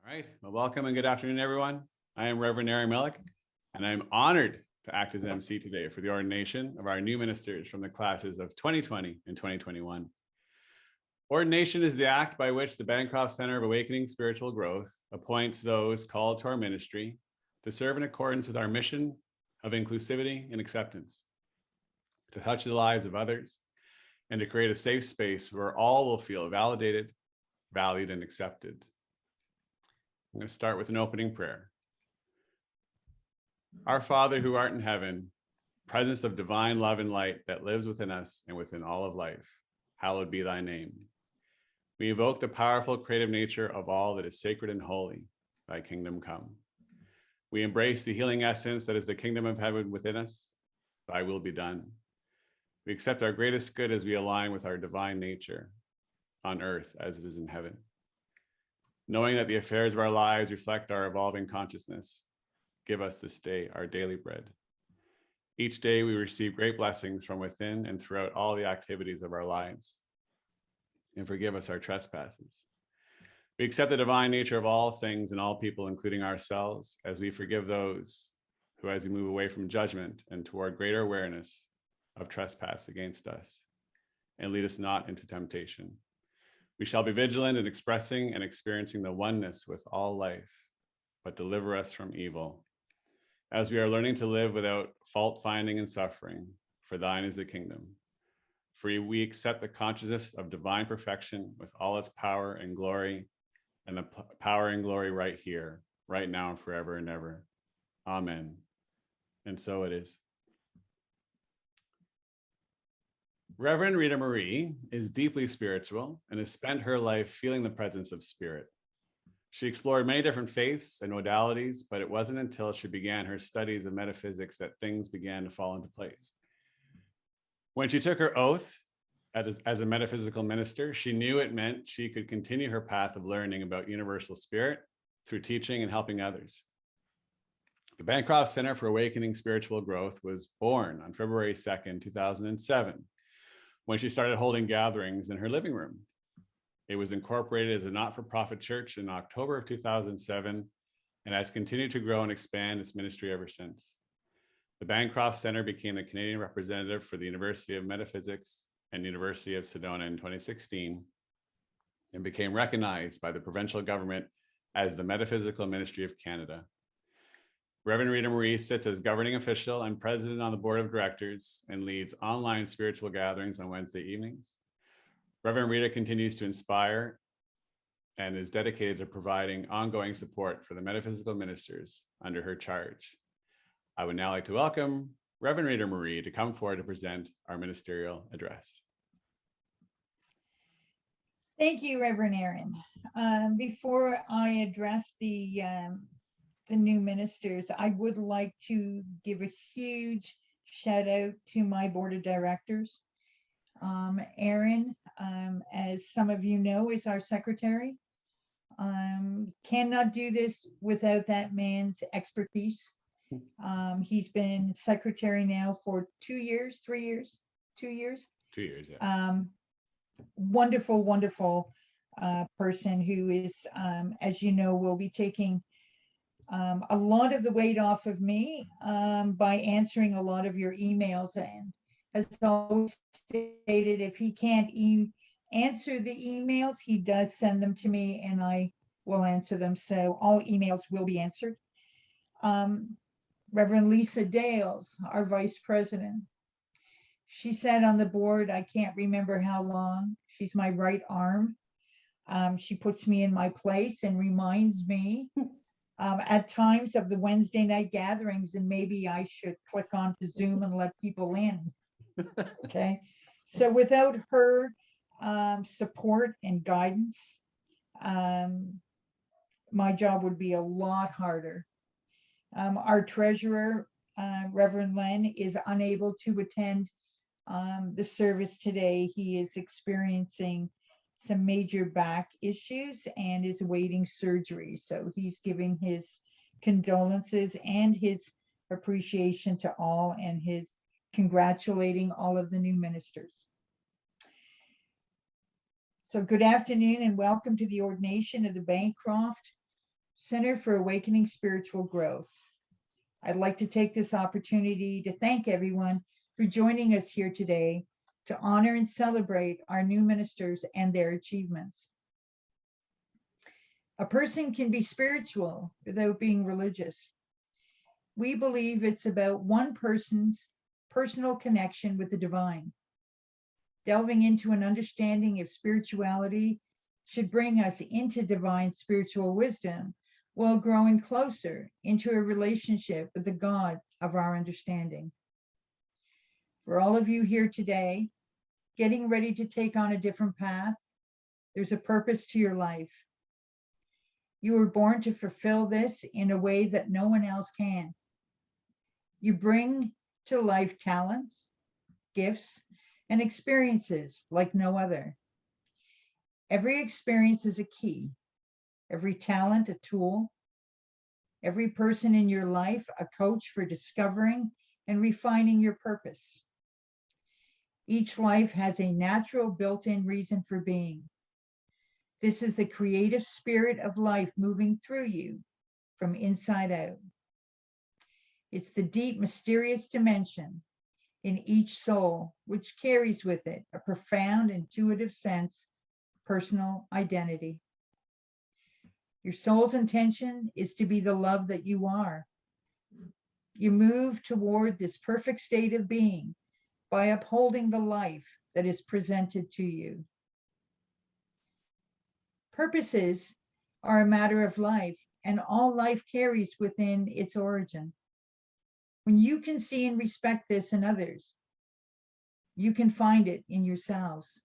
All right, well, welcome and good afternoon, everyone. I am Reverend Erin Milic, and I'm honored to act as MC today for the ordination of our new ministers from the classes of 2020 and 2021. Ordination is the act by which the Bancroft Center of Awakening Spiritual Growth appoints those called to our ministry to serve in accordance with our mission of inclusivity and acceptance, to touch the lives of others, and to create a safe space where all will feel validated, valued, and accepted. I'm going to start with an opening prayer. Our Father who art in heaven, presence of divine love and light that lives within us and within all of life, hallowed be thy name. We evoke the powerful creative nature of all that is sacred and holy, thy kingdom come. We embrace the healing essence that is the kingdom of heaven within us, thy will be done. We accept our greatest good as we align with our divine nature on earth as it is in heaven. Knowing that the affairs of our lives reflect our evolving consciousness, give us this day our daily bread. Each day we receive great blessings from within and throughout all the activities of our lives. And forgive us our trespasses. We accept the divine nature of all things and all people, including ourselves, as we forgive those who, as we move away from judgment and toward greater awareness of trespass against us, and lead us not into temptation. We shall be vigilant in expressing and experiencing the oneness with all life, but deliver us from evil. As we are learning to live without fault finding and suffering, for thine is the kingdom. For we accept the consciousness of divine perfection with all its power and glory, and the power and glory right here, right now, and forever and ever. Amen. And so it is. Reverend Rita Marie is deeply spiritual and has spent her life feeling the presence of spirit. She explored many different faiths and modalities, but it wasn't until she began her studies of metaphysics that things began to fall into place. When she took her oath as a metaphysical minister, she knew it meant she could continue her path of learning about universal spirit through teaching and helping others. The Bancroft Center for Awakening Spiritual Growth was born on February 2nd, 2007. When she started holding gatherings in her living room. It was incorporated as a not-for-profit church in October of 2007 and has continued to grow and expand its ministry ever since. The Bancroft Center became the Canadian representative for the University of Metaphysics and University of Sedona in 2016 and became recognized by the provincial government as the Metaphysical Ministry of Canada. Reverend Rita Marie sits as governing official and president on the board of directors and leads online spiritual gatherings on Wednesday evenings. Reverend Rita continues to inspire and is dedicated to providing ongoing support for the metaphysical ministers under her charge. I would now like to welcome Reverend Rita Marie to come forward to present our ministerial address. Thank you, Reverend Erin. Before I address the new ministers, I would like to give a huge shout out to my board of directors. Erin, as some of you know, is our secretary. Cannot do this without that man's expertise. He's been secretary now for 2 years, 3 years, 2 years. 2 years, yeah. Wonderful, wonderful person who is, as you know, will be taking a lot of the weight off of me by answering a lot of your emails, and has always stated if he can't answer the emails, he does send them to me and I will answer them. So all emails will be answered. Reverend Lisa Dales, our vice president. She sat on the board, I can't remember how long. She's my right arm. She puts me in my place and reminds me at times of the Wednesday night gatherings, and maybe I should click on to Zoom and let people in. Okay, so without her support and guidance, my job would be a lot harder. Our treasurer, Reverend Len, is unable to attend the service today. He is experiencing some major back issues and is awaiting surgery. So he's giving his condolences and his appreciation to all, and his congratulating all of the new ministers. So good afternoon and welcome to the ordination of the Bancroft Center for Awakening Spiritual Growth. I'd like to take this opportunity to thank everyone for joining us here today to honor and celebrate our new ministers and their achievements. A person can be spiritual without being religious. We believe it's about one person's personal connection with the divine. Delving into an understanding of spirituality should bring us into divine spiritual wisdom while growing closer into a relationship with the God of our understanding. For all of you here today, getting ready to take on a different path, there's a purpose to your life. You were born to fulfill this in a way that no one else can. You bring to life talents, gifts, and experiences like no other. Every experience is a key, every talent a tool, every person in your life a coach for discovering and refining your purpose. Each life has a natural built-in reason for being. This is the creative spirit of life moving through you from inside out. It's the deep, mysterious dimension in each soul, which carries with it a profound, intuitive sense of personal identity. Your soul's intention is to be the love that you are. You move toward this perfect state of being by upholding the life that is presented to you. Purposes are a matter of life, and all life carries within its origin. When you can see and respect this in others, you can find it in yourselves.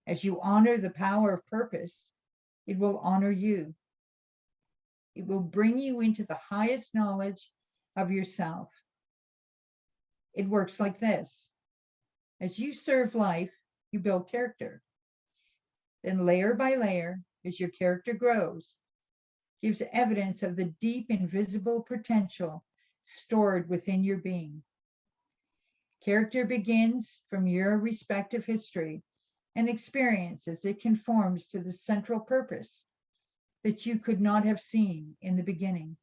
As you honor the power of purpose, it will honor you. It will bring you into the highest knowledge of yourself. It works like this. As you serve life, you build character. Then layer by layer, as your character grows, gives evidence of the deep invisible potential stored within your being. Character begins from your respective history and experience as it conforms to the central purpose that you could not have seen in the beginning.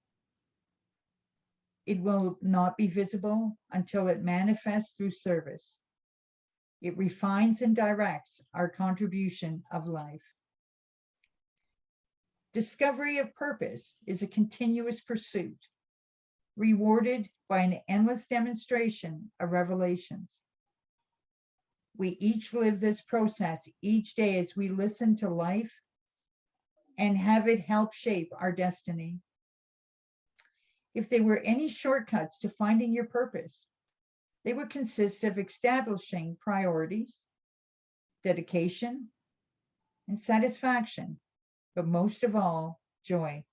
It will not be visible until it manifests through service. It refines and directs our contribution of life. Discovery of purpose is a continuous pursuit, rewarded by an endless demonstration of revelations. We each live this process each day as we listen to life and have it help shape our destiny. If there were any shortcuts to finding your purpose, they would consist of establishing priorities, dedication, and satisfaction, but most of all, joy.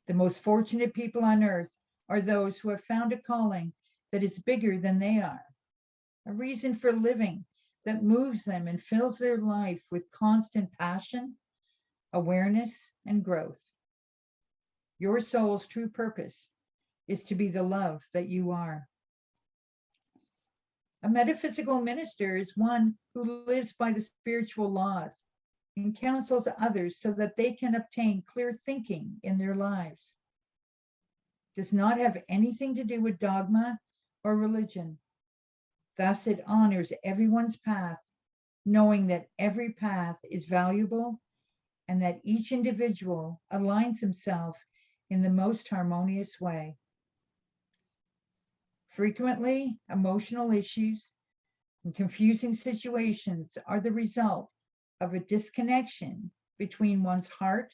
The most fortunate people on earth are those who have found a calling that is bigger than they are, a reason for living that moves them and fills their life with constant passion, awareness, and growth. Your soul's true purpose is to be the love that you are. A metaphysical minister is one who lives by the spiritual laws and counsels others so that they can obtain clear thinking in their lives. It does not have anything to do with dogma or religion. Thus, it honors everyone's path, knowing that every path is valuable and that each individual aligns himself in the most harmonious way. Frequently, emotional issues and confusing situations are the result of a disconnection between one's heart,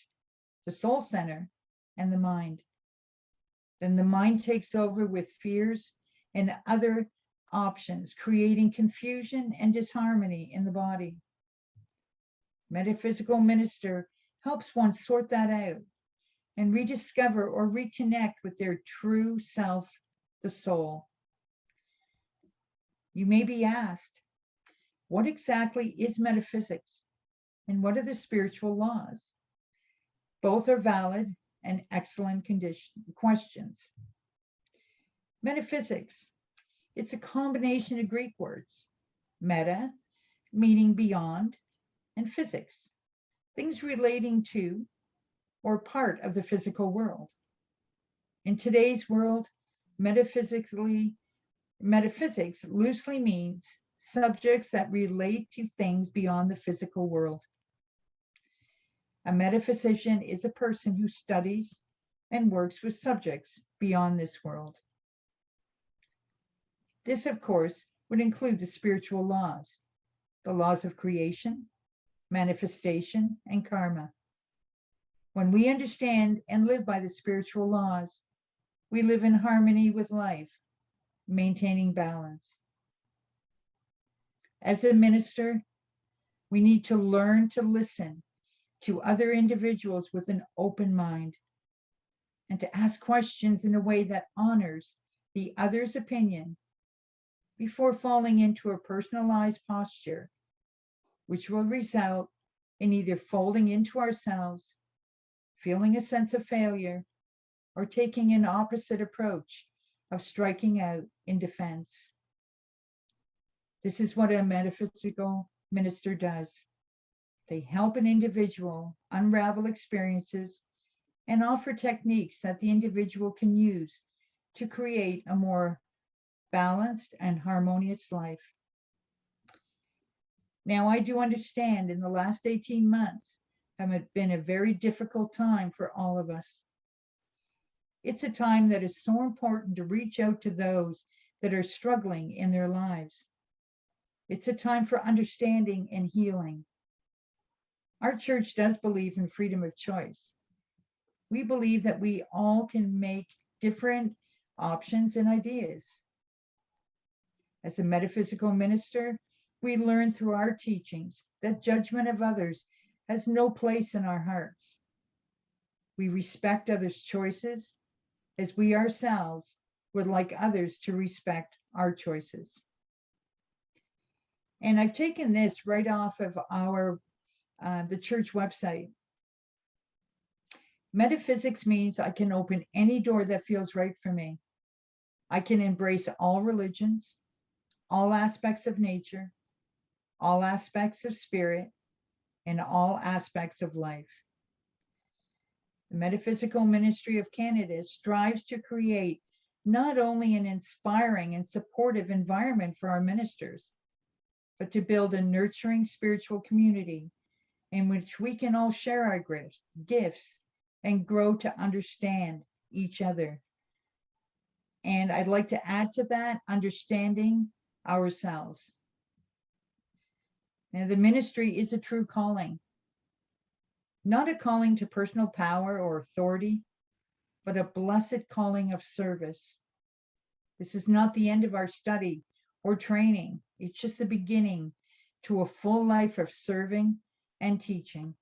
the soul center, and the mind. Then the mind takes over with fears and other options, creating confusion and disharmony in the body. Metaphysical minister helps one sort that out and rediscover or reconnect with their true self, the soul. You may be asked, what exactly is metaphysics and what are the spiritual laws? Both are valid and excellent questions. Metaphysics, it's a combination of Greek words, meta, meaning beyond, and physics, things relating to or part of the physical world. In today's world, metaphysics loosely means subjects that relate to things beyond the physical world. A metaphysician is a person who studies and works with subjects beyond this world. This, of course, would include the spiritual laws, the laws of creation, manifestation, and karma. When we understand and live by the spiritual laws, we live in harmony with life, maintaining balance. As a minister, we need to learn to listen to other individuals with an open mind and to ask questions in a way that honors the other's opinion before falling into a personalized posture, which will result in either folding into ourselves, feeling a sense of failure, or taking an opposite approach of striking out in defense. This is what a metaphysical minister does. They help an individual unravel experiences and offer techniques that the individual can use to create a more balanced and harmonious life. Now, I do understand in the last 18 months have been a very difficult time for all of us. It's a time that is so important to reach out to those that are struggling in their lives. It's a time for understanding and healing. Our church does believe in freedom of choice. We believe that we all can make different options and ideas. As a metaphysical minister, we learn through our teachings that judgment of others has no place in our hearts. We respect others' choices as we ourselves would like others to respect our choices. And I've taken this right off of the church website. Metaphysics means I can open any door that feels right for me. I can embrace all religions, all aspects of nature, all aspects of spirit, and all aspects of life. The Metaphysical Ministry of Canada strives to create not only an inspiring and supportive environment for our ministers, but to build a nurturing spiritual community in which we can all share our gifts and grow to understand each other. And I'd like to add to that, understanding ourselves. Now, the ministry is a true calling, not a calling to personal power or authority, but a blessed calling of service. This is not the end of our study or training. It's just the beginning to a full life of serving and teaching.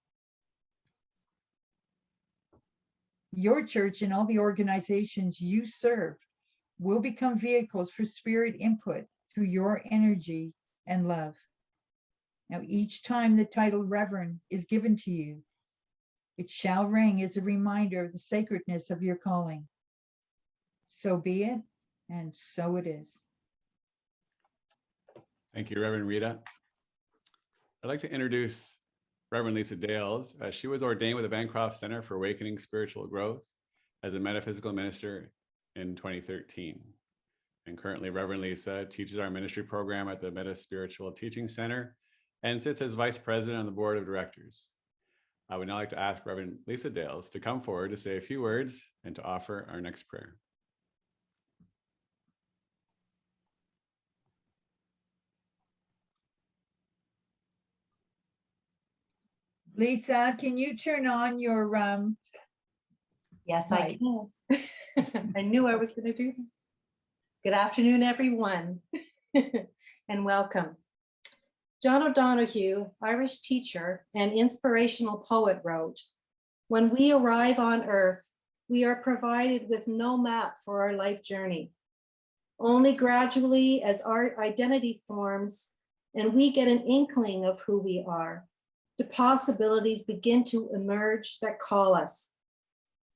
Your church and all the organizations you serve will become vehicles for spirit input through your energy and love. Now, each time the title Reverend is given to you, it shall ring as a reminder of the sacredness of your calling. So be it, and so it is. Thank you, Reverend Rita. I'd like to introduce Reverend Lisa Dales. She was ordained with the Bancroft Center for Awakening Spiritual Growth as a metaphysical minister in 2013. And currently, Reverend Lisa teaches our ministry program at the Meta Spiritual Teaching Center and sits as vice president on the board of directors. I would now like to ask Reverend Lisa Dales to come forward to say a few words and to offer our next prayer. Lisa, can you turn on your Yes, mic? I can. I knew I was going to do that. Good afternoon, everyone, and welcome. John O'Donohue, Irish teacher and inspirational poet, wrote, "When we arrive on earth, we are provided with no map for our life journey. Only gradually, as our identity forms and we get an inkling of who we are, the possibilities begin to emerge that call us.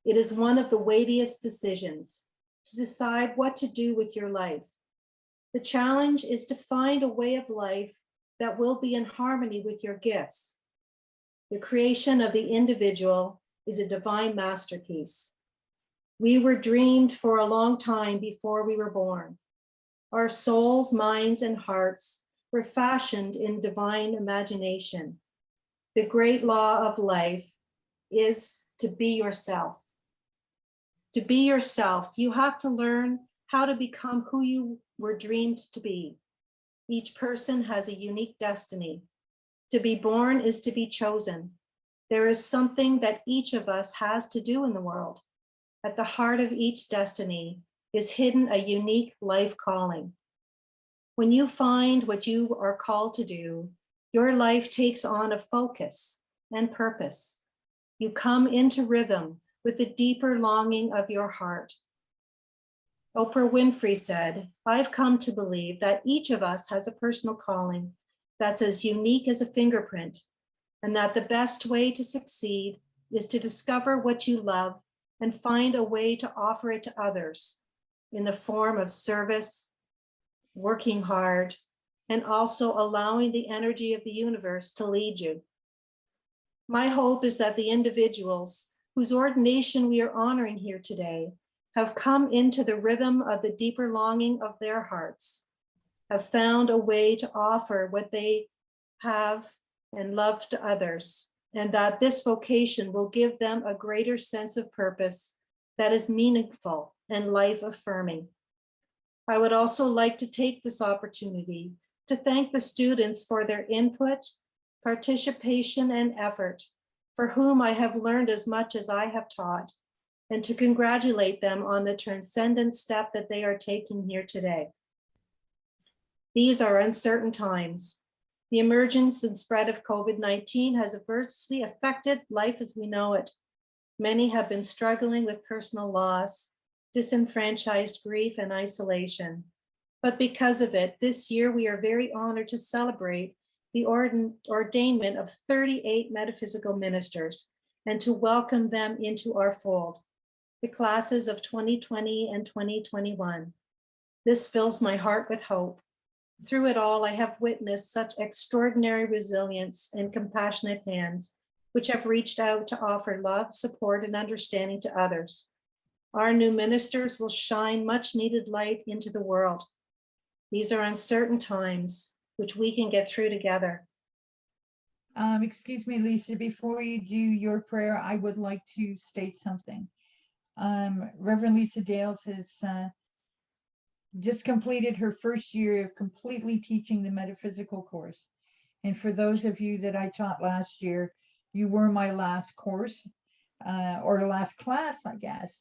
It is one of the weightiest decisions, to decide what to do with your life. The challenge is to find a way of life that will be in harmony with your gifts. The creation of the individual is a divine masterpiece. We were dreamed for a long time before we were born. Our souls, minds, and hearts were fashioned in divine imagination. The great law of life is to be yourself. To be yourself, you have to learn how to become who you were dreamed to be. Each person has a unique destiny. To be born is to be chosen. There is something that each of us has to do in the world. At the heart of each destiny is hidden a unique life calling. When you find what you are called to do, your life takes on a focus and purpose. You come into rhythm with the deeper longing of your heart. Oprah Winfrey said, "I've come to believe that each of us has a personal calling that's as unique as a fingerprint, and that the best way to succeed is to discover what you love and find a way to offer it to others in the form of service, working hard, and also allowing the energy of the universe to lead you." My hope is that the individuals whose ordination we are honoring here today have come into the rhythm of the deeper longing of their hearts, have found a way to offer what they have and love to others, and that this vocation will give them a greater sense of purpose that is meaningful and life-affirming. I would also like to take this opportunity to thank the students for their input, participation, and effort, for whom I have learned as much as I have taught, and to congratulate them on the transcendent step that they are taking here today. These are uncertain times. The emergence and spread of COVID-19 has adversely affected life as we know it. Many have been struggling with personal loss, disenfranchised grief, and isolation. But because of it, this year we are very honored to celebrate the ordainment of 38 metaphysical ministers and to welcome them into our fold, the classes of 2020 and 2021. This fills my heart with hope. Through it all, I have witnessed such extraordinary resilience and compassionate hands, which have reached out to offer love, support, and understanding to others. Our new ministers will shine much needed light into the world. These are uncertain times, which we can get through together. Excuse me, Lisa, before you do your prayer, I would like to state something. Reverend Lisa Dales has just completed her first year of completely teaching the metaphysical course. And for those of you that I taught last year, you were my last course or last class, I guess.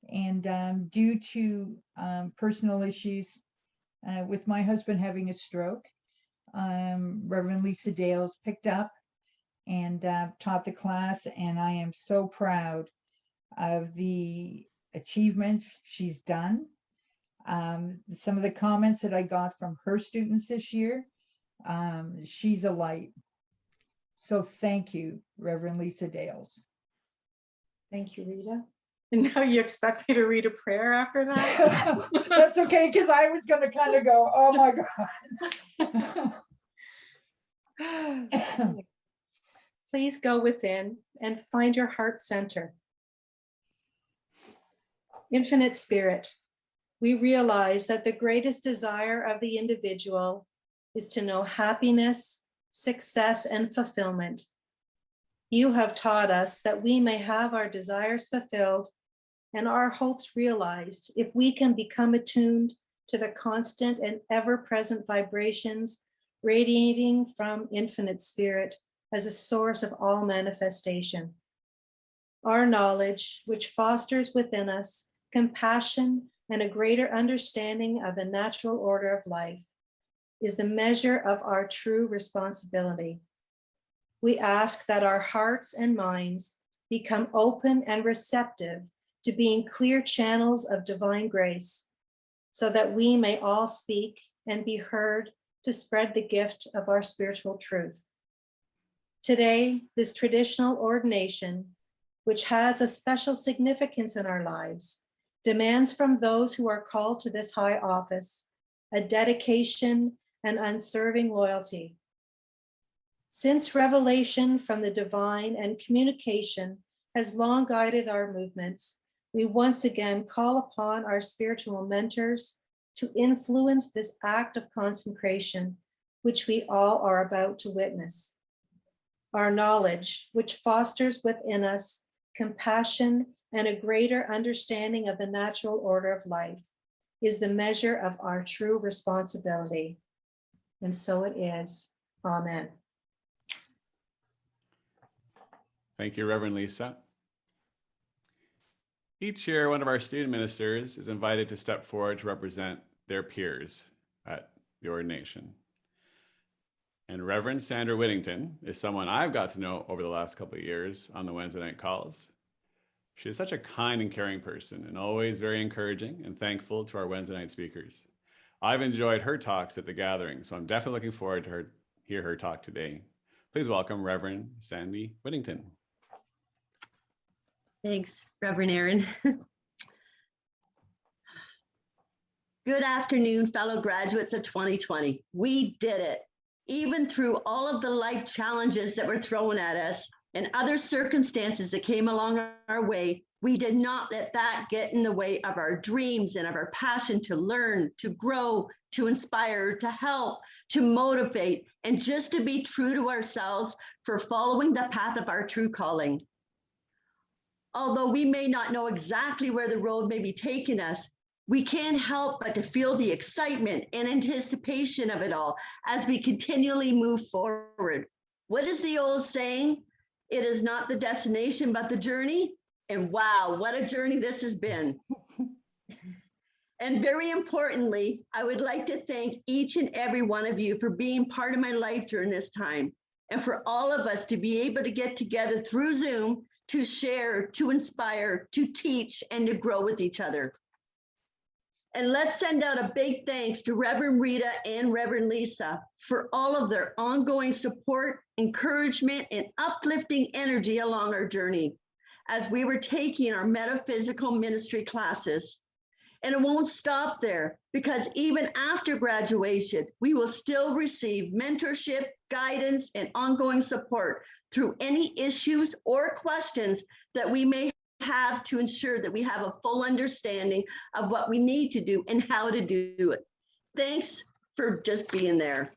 And due to personal issues with my husband having a stroke, Reverend Lisa Dales picked up and taught the class, and I am so proud of the achievements she's done. Some of the comments that I got from her students this year, she's a light. So thank you, Reverend Lisa Dales. Thank you, Rita. And now you expect me to read a prayer after that? That's okay, because I was going to kind of go, oh my God. Please go within and find your heart center. Infinite Spirit, we realize that the greatest desire of the individual is to know happiness, success, and fulfillment. You have taught us that we may have our desires fulfilled and our hopes realized if we can become attuned to the constant and ever-present vibrations radiating from Infinite Spirit as a source of all manifestation. Our knowledge, which fosters within us compassion and a greater understanding of the natural order of life, is the measure of our true responsibility. We ask that our hearts and minds become open and receptive to being clear channels of divine grace, so that we may all speak and be heard to spread the gift of our spiritual truth. Today, this traditional ordination, which has a special significance in our lives, demands from those who are called to this high office a dedication and unswerving loyalty. Since revelation from the divine and communication has long guided our movements, we once again call upon our spiritual mentors to influence this act of consecration, which we all are about to witness. Our knowledge, which fosters within us compassion and a greater understanding of the natural order of life, is the measure of our true responsibility. And so it is. Amen. Thank you, Reverend Lisa. Each year, one of our student ministers is invited to step forward to represent their peers at the ordination. And Reverend Sandra Whittington is someone I've got to know over the last couple of years on the Wednesday night calls. She is such a kind and caring person and always very encouraging and thankful to our Wednesday night speakers. I've enjoyed her talks at the gathering, so I'm definitely looking forward to hear her talk today. Please welcome Reverend Sandi Whittington. Thanks, Reverend Erin. Good afternoon, fellow graduates of 2020. We did it. Even through all of the life challenges that were thrown at us and other circumstances that came along our way, we did not let that get in the way of our dreams and of our passion to learn, to grow, to inspire, to help, to motivate, and just to be true to ourselves for following the path of our true calling. Although we may not know exactly where the road may be taking us, we can't help but to feel the excitement and anticipation of it all as we continually move forward. What is the old saying? It is not the destination, but the journey. And wow, what a journey this has been. And very importantly, I would like to thank each and every one of you for being part of my life during this time, and for all of us to be able to get together through Zoom to share, to inspire, to teach, and to grow with each other. And let's send out a big thanks to Reverend Rita and Reverend Lisa for all of their ongoing support, encouragement, and uplifting energy along our journey as we were taking our metaphysical ministry classes. And it won't stop there, because even after graduation, we will still receive mentorship, guidance, and ongoing support through any issues or questions that we may have to ensure that we have a full understanding of what we need to do and how to do it. Thanks for just being there.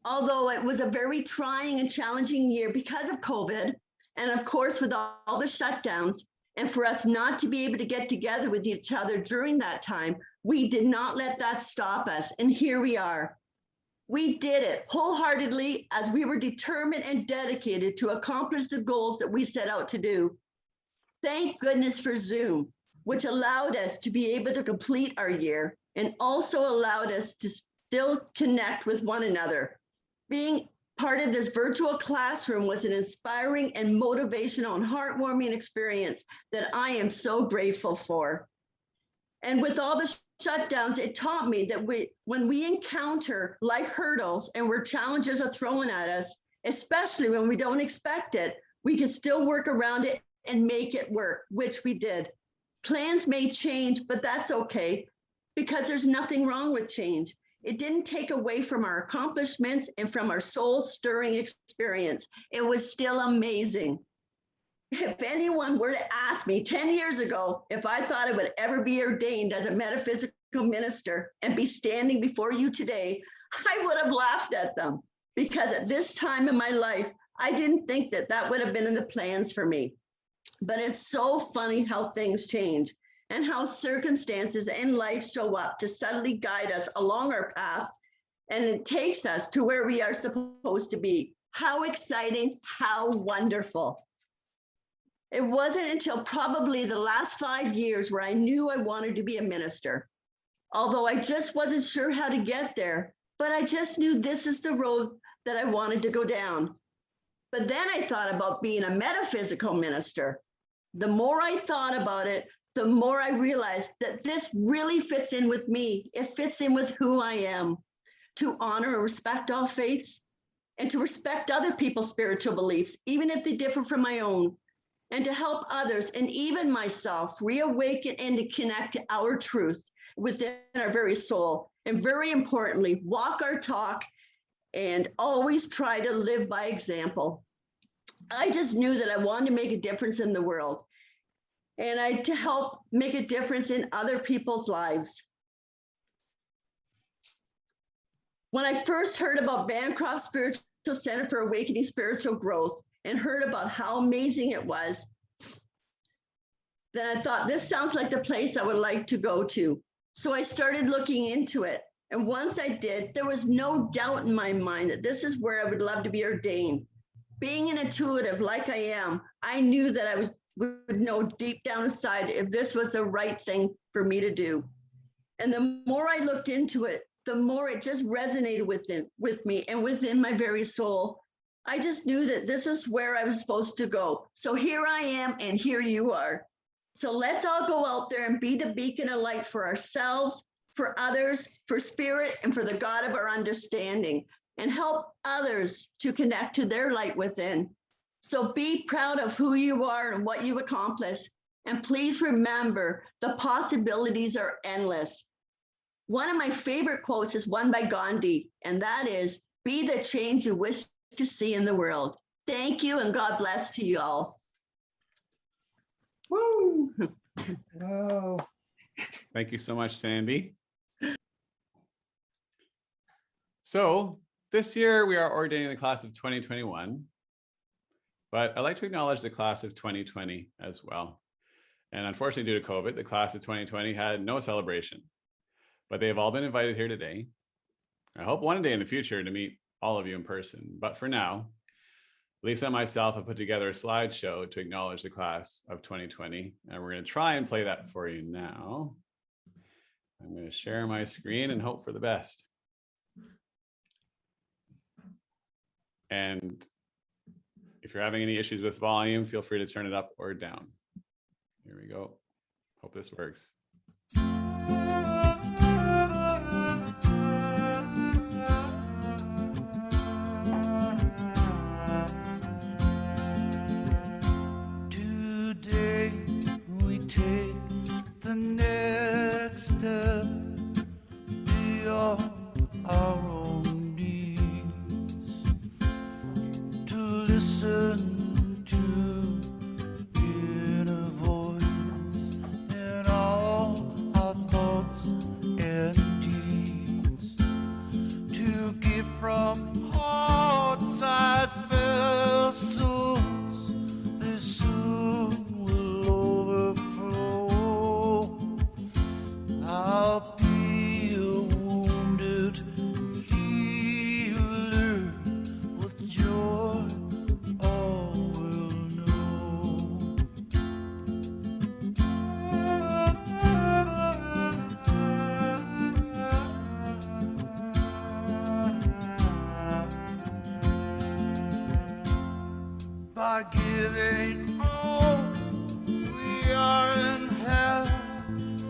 Although it was a very trying and challenging year because of COVID, and of course with all the shutdowns, and for us not to be able to get together with each other during that time, we did not let that stop us. And here we are. We did it wholeheartedly as we were determined and dedicated to accomplish the goals that we set out to do. Thank goodness for Zoom, which allowed us to be able to complete our year and also allowed us to still connect with one another. Being part of this virtual classroom was an inspiring and motivational and heartwarming experience that I am so grateful for. And with all the shutdowns, it taught me that when we encounter life hurdles and where challenges are thrown at us, especially when we don't expect it, we can still work around it and make it work, which we did. Plans may change, but that's okay, because there's nothing wrong with change. It didn't take away from our accomplishments and from our soul-stirring experience. It was still amazing. If anyone were to ask me 10 years ago if I thought I would ever be ordained as a metaphysical minister and be standing before you today, I would have laughed at them, because at this time in my life, I didn't think that that would have been in the plans for me. But it's so funny how things change and how circumstances in life show up to subtly guide us along our path, and it takes us to where we are supposed to be. How exciting, how wonderful. It wasn't until probably the last 5 years where I knew I wanted to be a minister, although I just wasn't sure how to get there, but I just knew this is the road that I wanted to go down. But then I thought about being a metaphysical minister. The more I thought about it, the more I realized that this really fits in with me. It fits in with who I am, to honor and respect all faiths, and to respect other people's spiritual beliefs, even if they differ from my own, and to help others and even myself reawaken and to connect to our truth within our very soul. And very importantly, walk our talk and always try to live by example. I just knew that I wanted to make a difference in the world and to help make a difference in other people's lives. When I first heard about Bancroft Spiritual Center for Awakening Spiritual Growth and heard about how amazing it was, then I thought, this sounds like the place I would like to go to. So I started looking into it. And once I did, there was no doubt in my mind that this is where I would love to be ordained. Being an intuitive like I am, I knew that I would know deep down inside if this was the right thing for me to do. And the more I looked into it, the more it just resonated with me and within my very soul. I just knew that this is where I was supposed to go. So here I am, and here you are. So let's all go out there and be the beacon of light for ourselves, for others, for spirit, and for the God of our understanding, and help others to connect to their light within. So be proud of who you are and what you've accomplished. And please remember, the possibilities are endless. One of my favorite quotes is one by Gandhi, and that is, be the change you wish to see in the world. Thank you, and God bless to you all. Woo! Whoa. Thank you so much, Sandi. So this year we are ordaining the class of 2021, but I'd like to acknowledge the class of 2020 as well. And unfortunately, due to COVID, the class of 2020 had no celebration, but they have all been invited here today. I hope one day in the future to meet all of you in person, but for now, Lisa and myself have put together a slideshow to acknowledge the class of 2020, and we're going to try and play that for you now. I'm going to share my screen and hope for the best. And if you're having any issues with volume, feel free to turn it up or down. Here we go. Hope this works. Today we take the next step beyond our own needs, to listen to inner voice in all our thoughts and deeds, to give from heart-sized vessels. This soon will overflow. I'll be a wounded healer with joy. All will know. By giving all we are and have,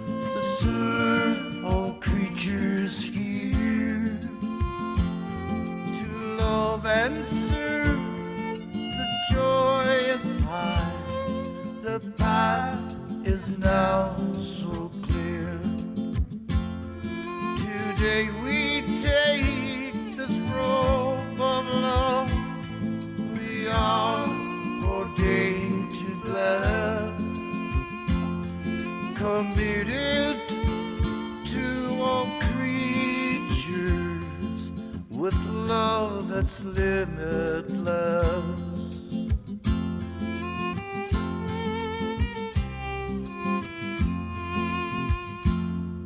to serve all creatures here, to love and serve, the joy is high, the path is now so clear. Today we take this robe of love, we are ordained to bless, committed to all creatures with love that's limitless.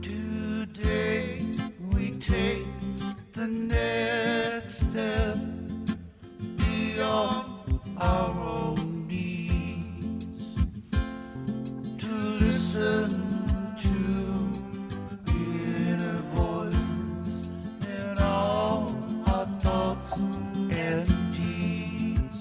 Today we take the next step beyond our own needs, to listen to inner voice in all our thoughts and deeds,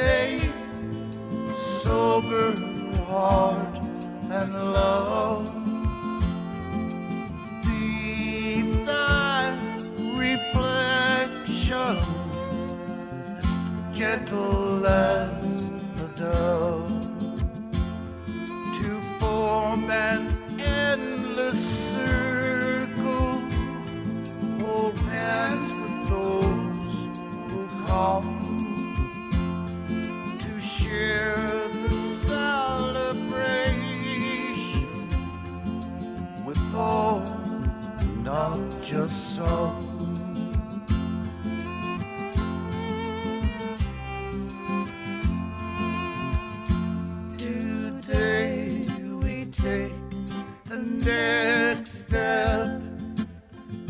stay sober, heart and love. Be thy reflection as gentle as a dove, to form an endless circle. Hold hands with those who come to share the celebration with all, not just some. Today we take the next step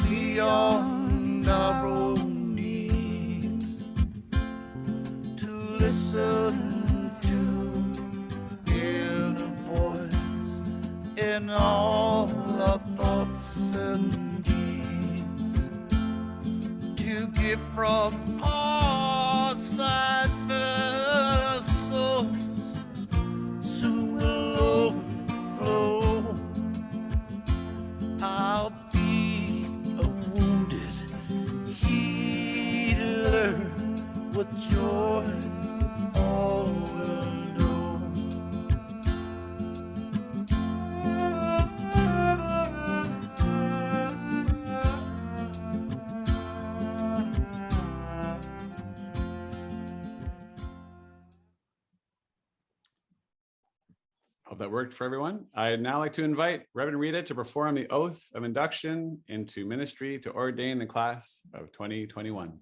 beyond our own needs, to listen to inner voice in all our thoughts and deeds, to give from our size vessels, soon will overflow. I'll be a wounded healer with joy all will know. Hope that worked for everyone. I'd now like to invite Reverend Rita to perform the oath of induction into ministry to ordain the class of 2021.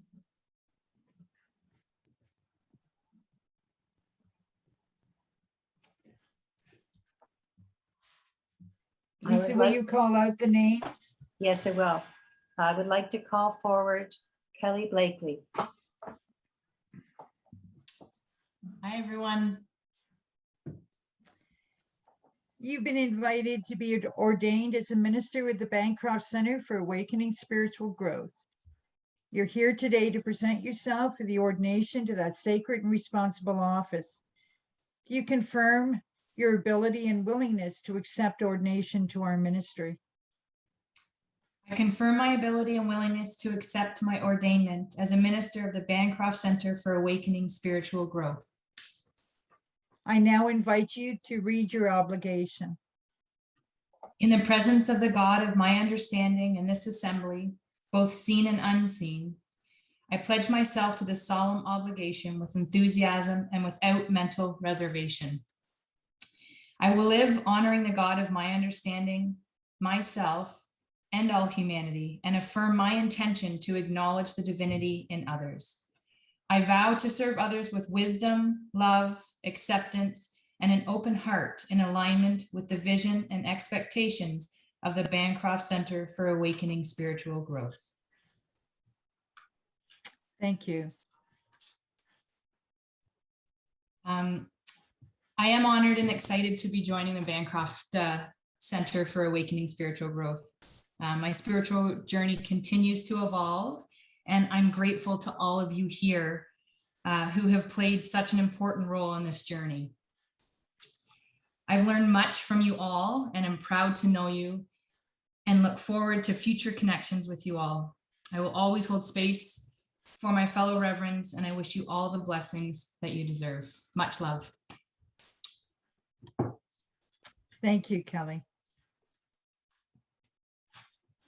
Lisa, will you call out the names? Yes, I will. I would like to call forward Kelly Blakely. Hi, everyone. You've been invited to be ordained as a minister with the Bancroft Center for Awakening Spiritual Growth. You're here today to present yourself for the ordination to that sacred and responsible office. Do you confirm your ability and willingness to accept ordination to our ministry? I confirm my ability and willingness to accept my ordainment as a minister of the Bancroft Center for Awakening Spiritual Growth. I now invite you to read your obligation. In the presence of the God of my understanding in this assembly, both seen and unseen, I pledge myself to this solemn obligation with enthusiasm and without mental reservation. I will live honoring the God of my understanding, myself, and all humanity, and affirm my intention to acknowledge the divinity in others. I vow to serve others with wisdom, love, acceptance, and an open heart in alignment with the vision and expectations of the Bancroft Center for Awakening Spiritual Growth. Thank you. I am honored and excited to be joining the Bancroft Center for Awakening Spiritual Growth. My spiritual journey continues to evolve, and I'm grateful to all of you here who have played such an important role in this journey. I've learned much from you all, and I'm proud to know you and look forward to future connections with you all. I will always hold space for my fellow reverends, and I wish you all the blessings that you deserve. Much love. Thank you, Kelly.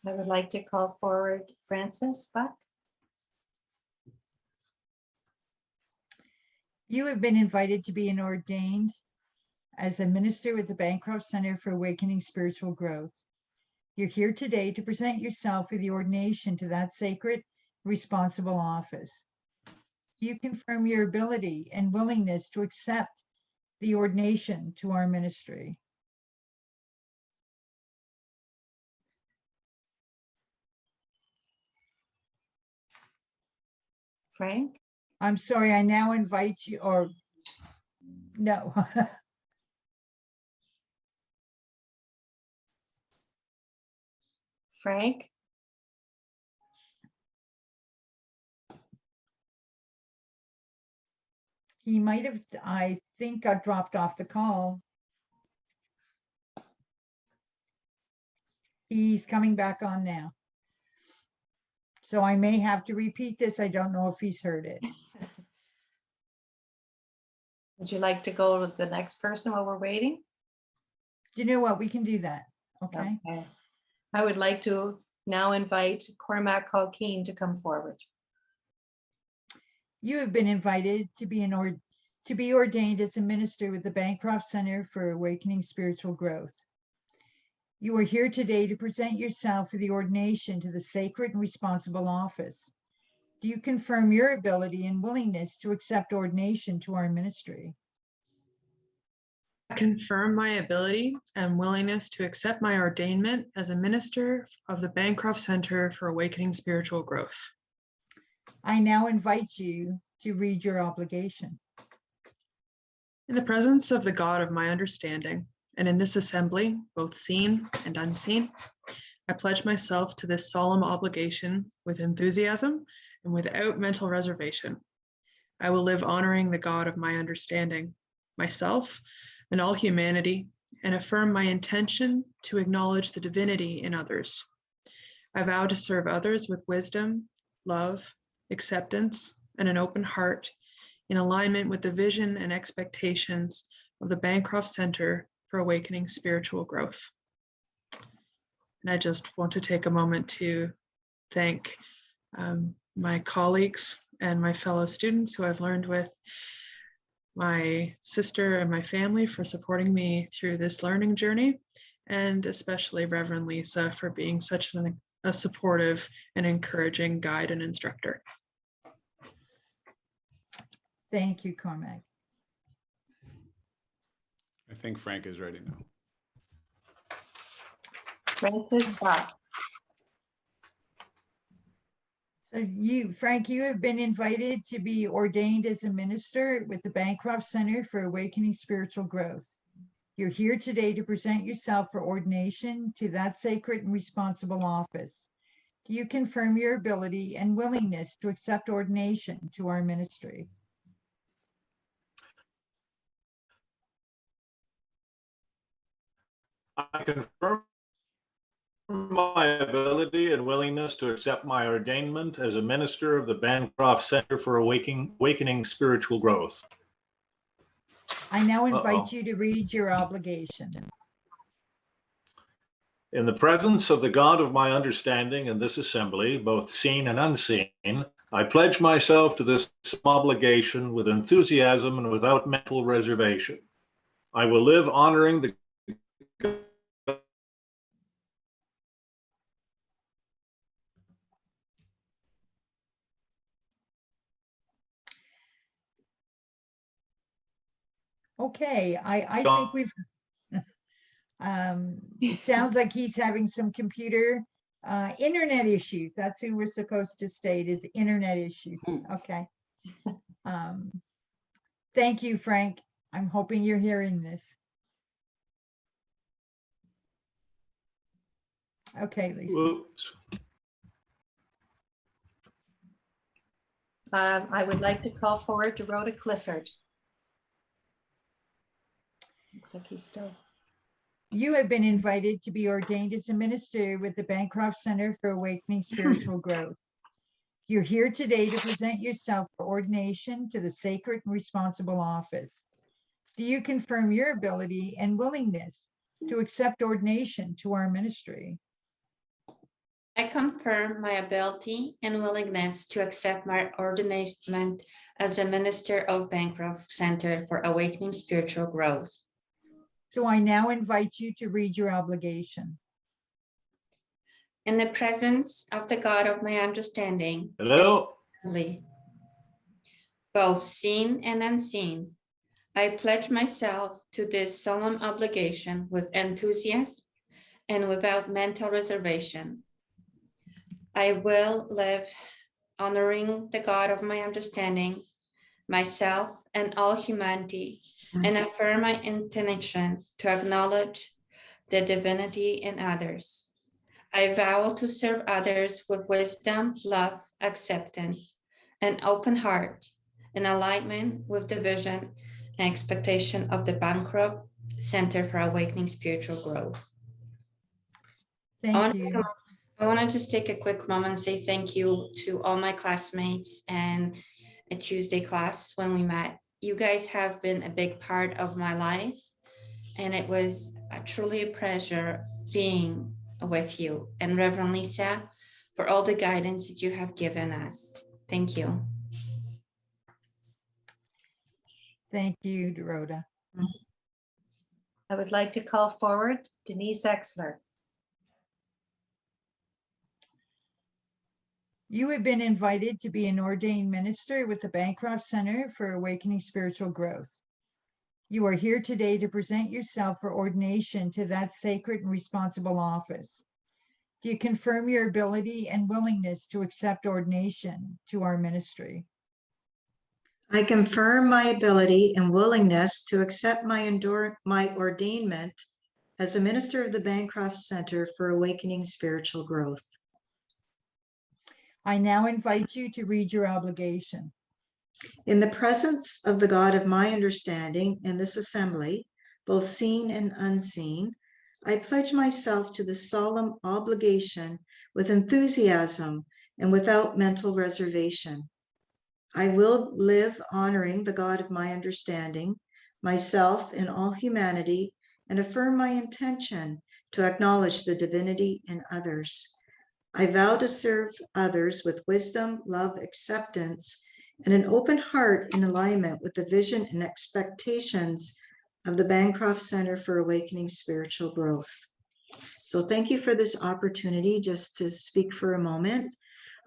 I would like to call forward Frances Buck. You have been invited to be ordained as a minister with the Bancroft Center for Awakening Spiritual Growth. You're here today to present yourself for the ordination to that sacred, responsible office. You confirm your ability and willingness to accept the ordination to our ministry. Frank? I'm sorry, I now invite you, or no. Frank? He might have, I think, got dropped off the call. He's coming back on now. So I may have to repeat this. I don't know if he's heard it. Would you like to go with the next person while we're waiting? Do you know what? We can do that. Okay. Okay. I would like to now invite Cormac Culkeen to come forward. You have been invited to be ordained as a minister with the Bancroft Center for Awakening Spiritual Growth. You are here today to present yourself for the ordination to the sacred and responsible office. Do you confirm your ability and willingness to accept ordination to our ministry? I confirm my ability and willingness to accept my ordainment as a minister of the Bancroft Center for Awakening Spiritual Growth. I now invite you to read your obligation. In the presence of the God of my understanding, and in this assembly, both seen and unseen, I pledge myself to this solemn obligation with enthusiasm and without mental reservation. I will live honoring the God of my understanding, myself, and all humanity, and affirm my intention to acknowledge the divinity in others. I vow to serve others with wisdom, love, acceptance, and an open heart in alignment with the vision and expectations of the Bancroft Center for Awakening Spiritual Growth. And I just want to take a moment to thank my colleagues and my fellow students who I've learned with, my sister and my family for supporting me through this learning journey, and especially Reverend Lisa for being such a supportive and encouraging guide and instructor. Thank you, Cormac. I think Frank is ready now. Francis Scott. So Frank, you have been invited to be ordained as a minister with the Bancroft Center for Awakening Spiritual Growth. You're here today to present yourself for ordination to that sacred and responsible office. Do you confirm your ability and willingness to accept ordination to our ministry? I confirm my ability and willingness to accept my ordainment as a minister of the Bancroft Center for Awakening Spiritual Growth. I now invite you to read your obligation. In the presence of the God of my understanding in this assembly, both seen and unseen, I pledge myself to this obligation with enthusiasm and without mental reservation. I will live honoring the Okay, I think we've, it sounds like he's having some computer, internet issues. That's who we're supposed to state is internet issues. Okay. Thank you, Frank. I'm hoping you're hearing this. Okay, Lisa. Whoops. I would like to call forward Dorota Clifford. Looks like he's still. You have been invited to be ordained as a minister with the Bancroft Center for Awakening Spiritual Growth. You're here today to present yourself for ordination to the sacred and responsible office. Do you confirm your ability and willingness to accept ordination to our ministry? I confirm my ability and willingness to accept my ordination as a minister of Bancroft Center for Awakening Spiritual Growth. So I now invite you to read your obligation. In the presence of the God of my understanding, Hello. both seen and unseen, I pledge myself to this solemn obligation with enthusiasm and without mental reservation. I will live honoring the God of my understanding, myself, and all humanity, and affirm my intention to acknowledge the divinity in others. I vow to serve others with wisdom, love, acceptance, an open heart, in alignment with the vision and expectation of the Bancroft Center for Awakening Spiritual Growth. Thank you. I want to just take a quick moment and say thank you to all my classmates and a Tuesday class when we met. You guys have been a big part of my life, and it was truly a pleasure being with you. And Reverend Lisa, for all the guidance that you have given us. Thank you. Thank you, Dorota. I would like to call forward Denise Exler. You have been invited to be an ordained minister with the Bancroft Center for Awakening Spiritual Growth. You are here today to present yourself for ordination to that sacred and responsible office. Do you confirm your ability and willingness to accept ordination to our ministry? I confirm my ability and willingness to accept my ordainment as a minister of the Bancroft Center for Awakening Spiritual Growth. I now invite you to read your obligation. In the presence of the God of my understanding in this assembly, both seen and unseen, I pledge myself to the solemn obligation with enthusiasm and without mental reservation. I will live honoring the God of my understanding, myself and all humanity, and affirm my intention to acknowledge the divinity in others. I vow to serve others with wisdom, love, acceptance, and an open heart in alignment with the vision and expectations of the Bancroft Center for Awakening Spiritual Growth. So thank you for this opportunity just to speak for a moment.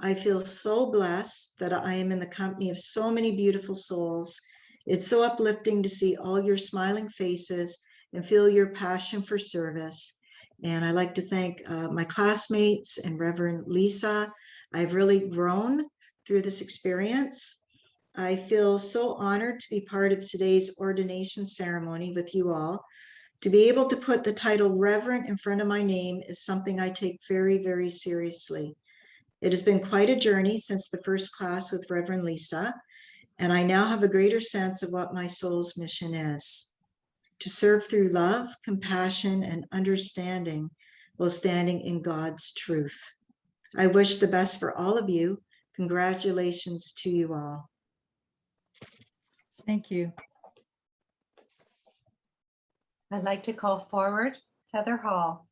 I feel so blessed that I am in the company of so many beautiful souls. It's so uplifting to see all your smiling faces and feel your passion for service. And I'd like to thank my classmates and Reverend Lisa. I've really grown through this experience. I feel so honored to be part of today's ordination ceremony with you all. To be able to put the title Reverend in front of my name is something I take very, very seriously. It has been quite a journey since the first class with Reverend Lisa, and I now have a greater sense of what my soul's mission is: to serve through love, compassion, and understanding while standing in God's truth. I wish the best for all of you. Congratulations to you all. Thank you. I'd like to call forward Heather Hall.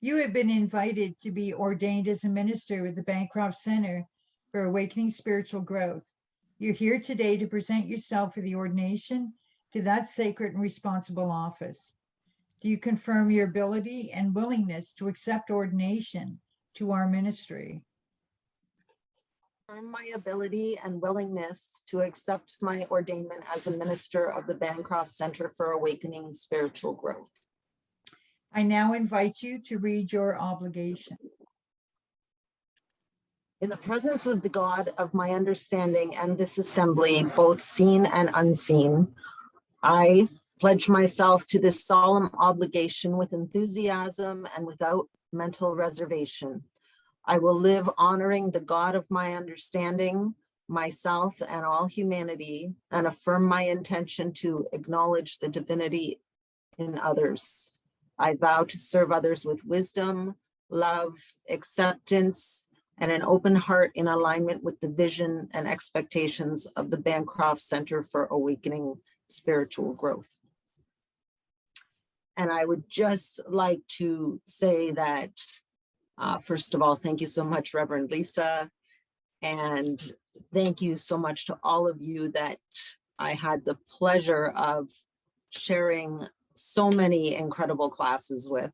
You have been invited to be ordained as a minister with the Bancroft Center for Awakening Spiritual Growth. You're here today to present yourself for the ordination to that sacred and responsible office. Do you confirm your ability and willingness to accept ordination to our ministry? Confirm my ability and willingness to accept my ordainment as a minister of the Bancroft Center for Awakening Spiritual Growth. I now invite you to read your obligation. In the presence of the God of my understanding and this assembly, both seen and unseen, I pledge myself to this solemn obligation with enthusiasm and without mental reservation. I will live honoring the God of my understanding, myself and all humanity, and affirm my intention to acknowledge the divinity in others. I vow to serve others with wisdom, love, acceptance, and an open heart in alignment with the vision and expectations of the Bancroft Center for Awakening Spiritual Growth. And I would just like to say that, first of all, thank you so much, Reverend Lisa. And thank you so much to all of you that I had the pleasure of sharing so many incredible classes with.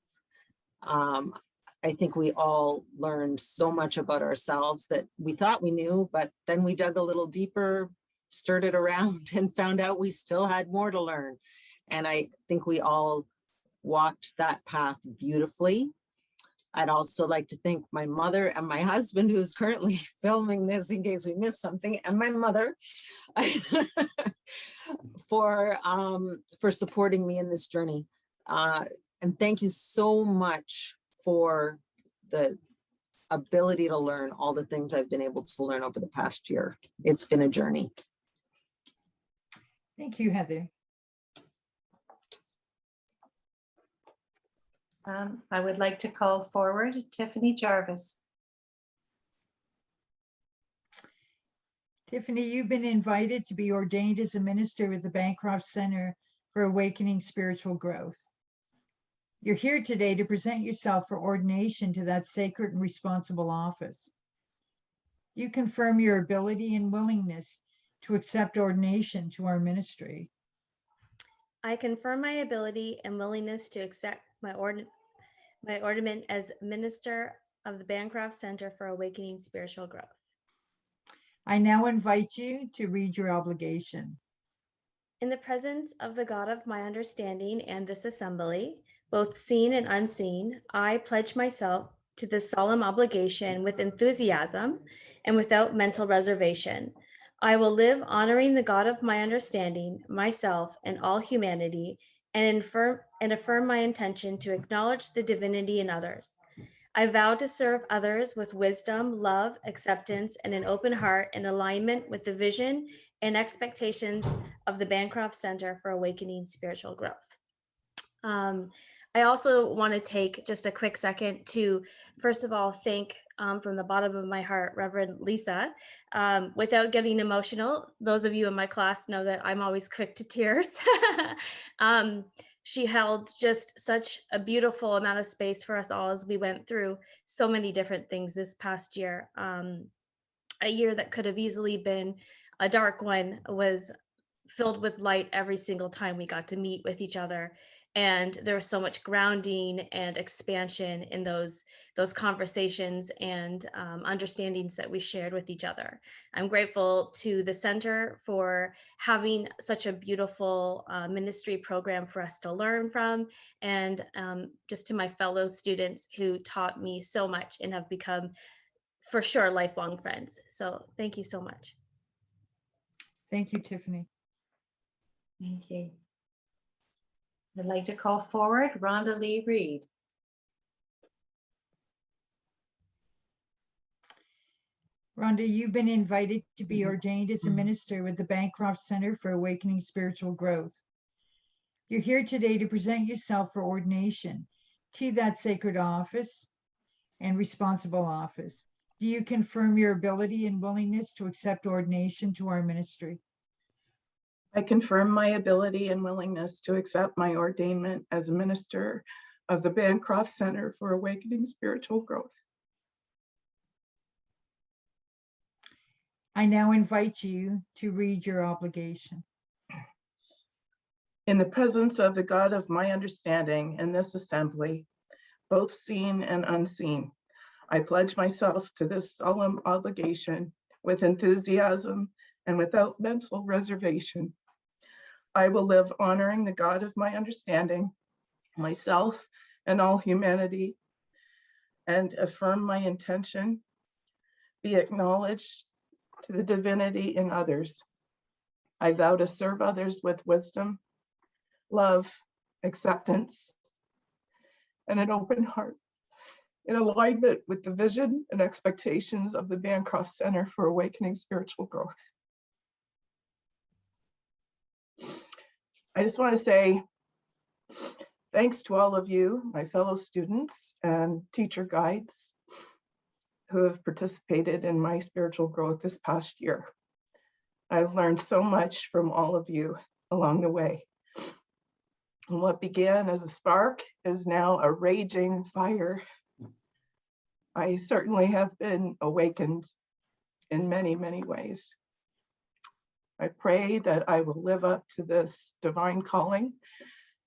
I think we all learned so much about ourselves that we thought we knew, but then we dug a little deeper, stirred it around, and found out we still had more to learn. And I think we all walked that path beautifully. I'd also like to thank my mother and my husband, who's currently filming this in case we missed something, and my mother for supporting me in this journey. And thank you so much for the ability to learn all the things I've been able to learn over the past year. It's been a journey. Thank you, Heather. I would like to call forward Tiffany Jarvis. Tiffany, you've been invited to be ordained as a minister with the Bancroft Center for Awakening Spiritual Growth. You're here today to present yourself for ordination to that sacred and responsible office. You confirm your ability and willingness to accept ordination to our ministry. I confirm my ability and willingness to accept my ordination as minister of the Bancroft Center for Awakening Spiritual Growth. I now invite you to read your obligation. In the presence of the God of my understanding and this assembly, both seen and unseen, I pledge myself to this solemn obligation with enthusiasm and without mental reservation. I will live honoring the God of my understanding, myself, and all humanity, and affirm my intention to acknowledge the divinity in others. I vow to serve others with wisdom, love, acceptance, and an open heart in alignment with the vision and expectations of the Bancroft Center for Awakening Spiritual Growth. I also want to take just a quick second to, first of all, thank from the bottom of my heart, Reverend Lisa. Without getting emotional, those of you in my class know that I'm always quick to tears. She held just such a beautiful amount of space for us all as we went through so many different things this past year. A year that could have easily been a dark one was filled with light every single time we got to meet with each other. And there was so much grounding and expansion in those conversations and understandings that we shared with each other. I'm grateful to the center for having such a beautiful ministry program for us to learn from, and just to my fellow students who taught me so much and have become, for sure, lifelong friends. So thank you so much. Thank you, Tiffany. Thank you. I'd like to call forward Rhonda Lee Read. Rhonda, you've been invited to be ordained as a minister with the Bancroft Center for Awakening Spiritual Growth. You're here today to present yourself for ordination to that sacred office and responsible office. Do you confirm your ability and willingness to accept ordination to our ministry? I confirm my ability and willingness to accept my ordainment as a minister of the Bancroft Center for Awakening Spiritual Growth. I now invite you to read your obligation. In the presence of the God of my understanding in this assembly, both seen and unseen, I pledge myself to this solemn obligation with enthusiasm and without mental reservation. I will live honoring the God of my understanding, myself, and all humanity, and affirm my intention, be acknowledged to the divinity in others. I vow to serve others with wisdom, love, acceptance, and an open heart in alignment with the vision and expectations of the Bancroft Center for Awakening Spiritual Growth. I just want to say thanks to all of you, my fellow students and teacher guides who have participated in my spiritual growth this past year. I've learned so much from all of you along the way. And what began as a spark is now a raging fire. I certainly have been awakened in many, many ways. I pray that I will live up to this divine calling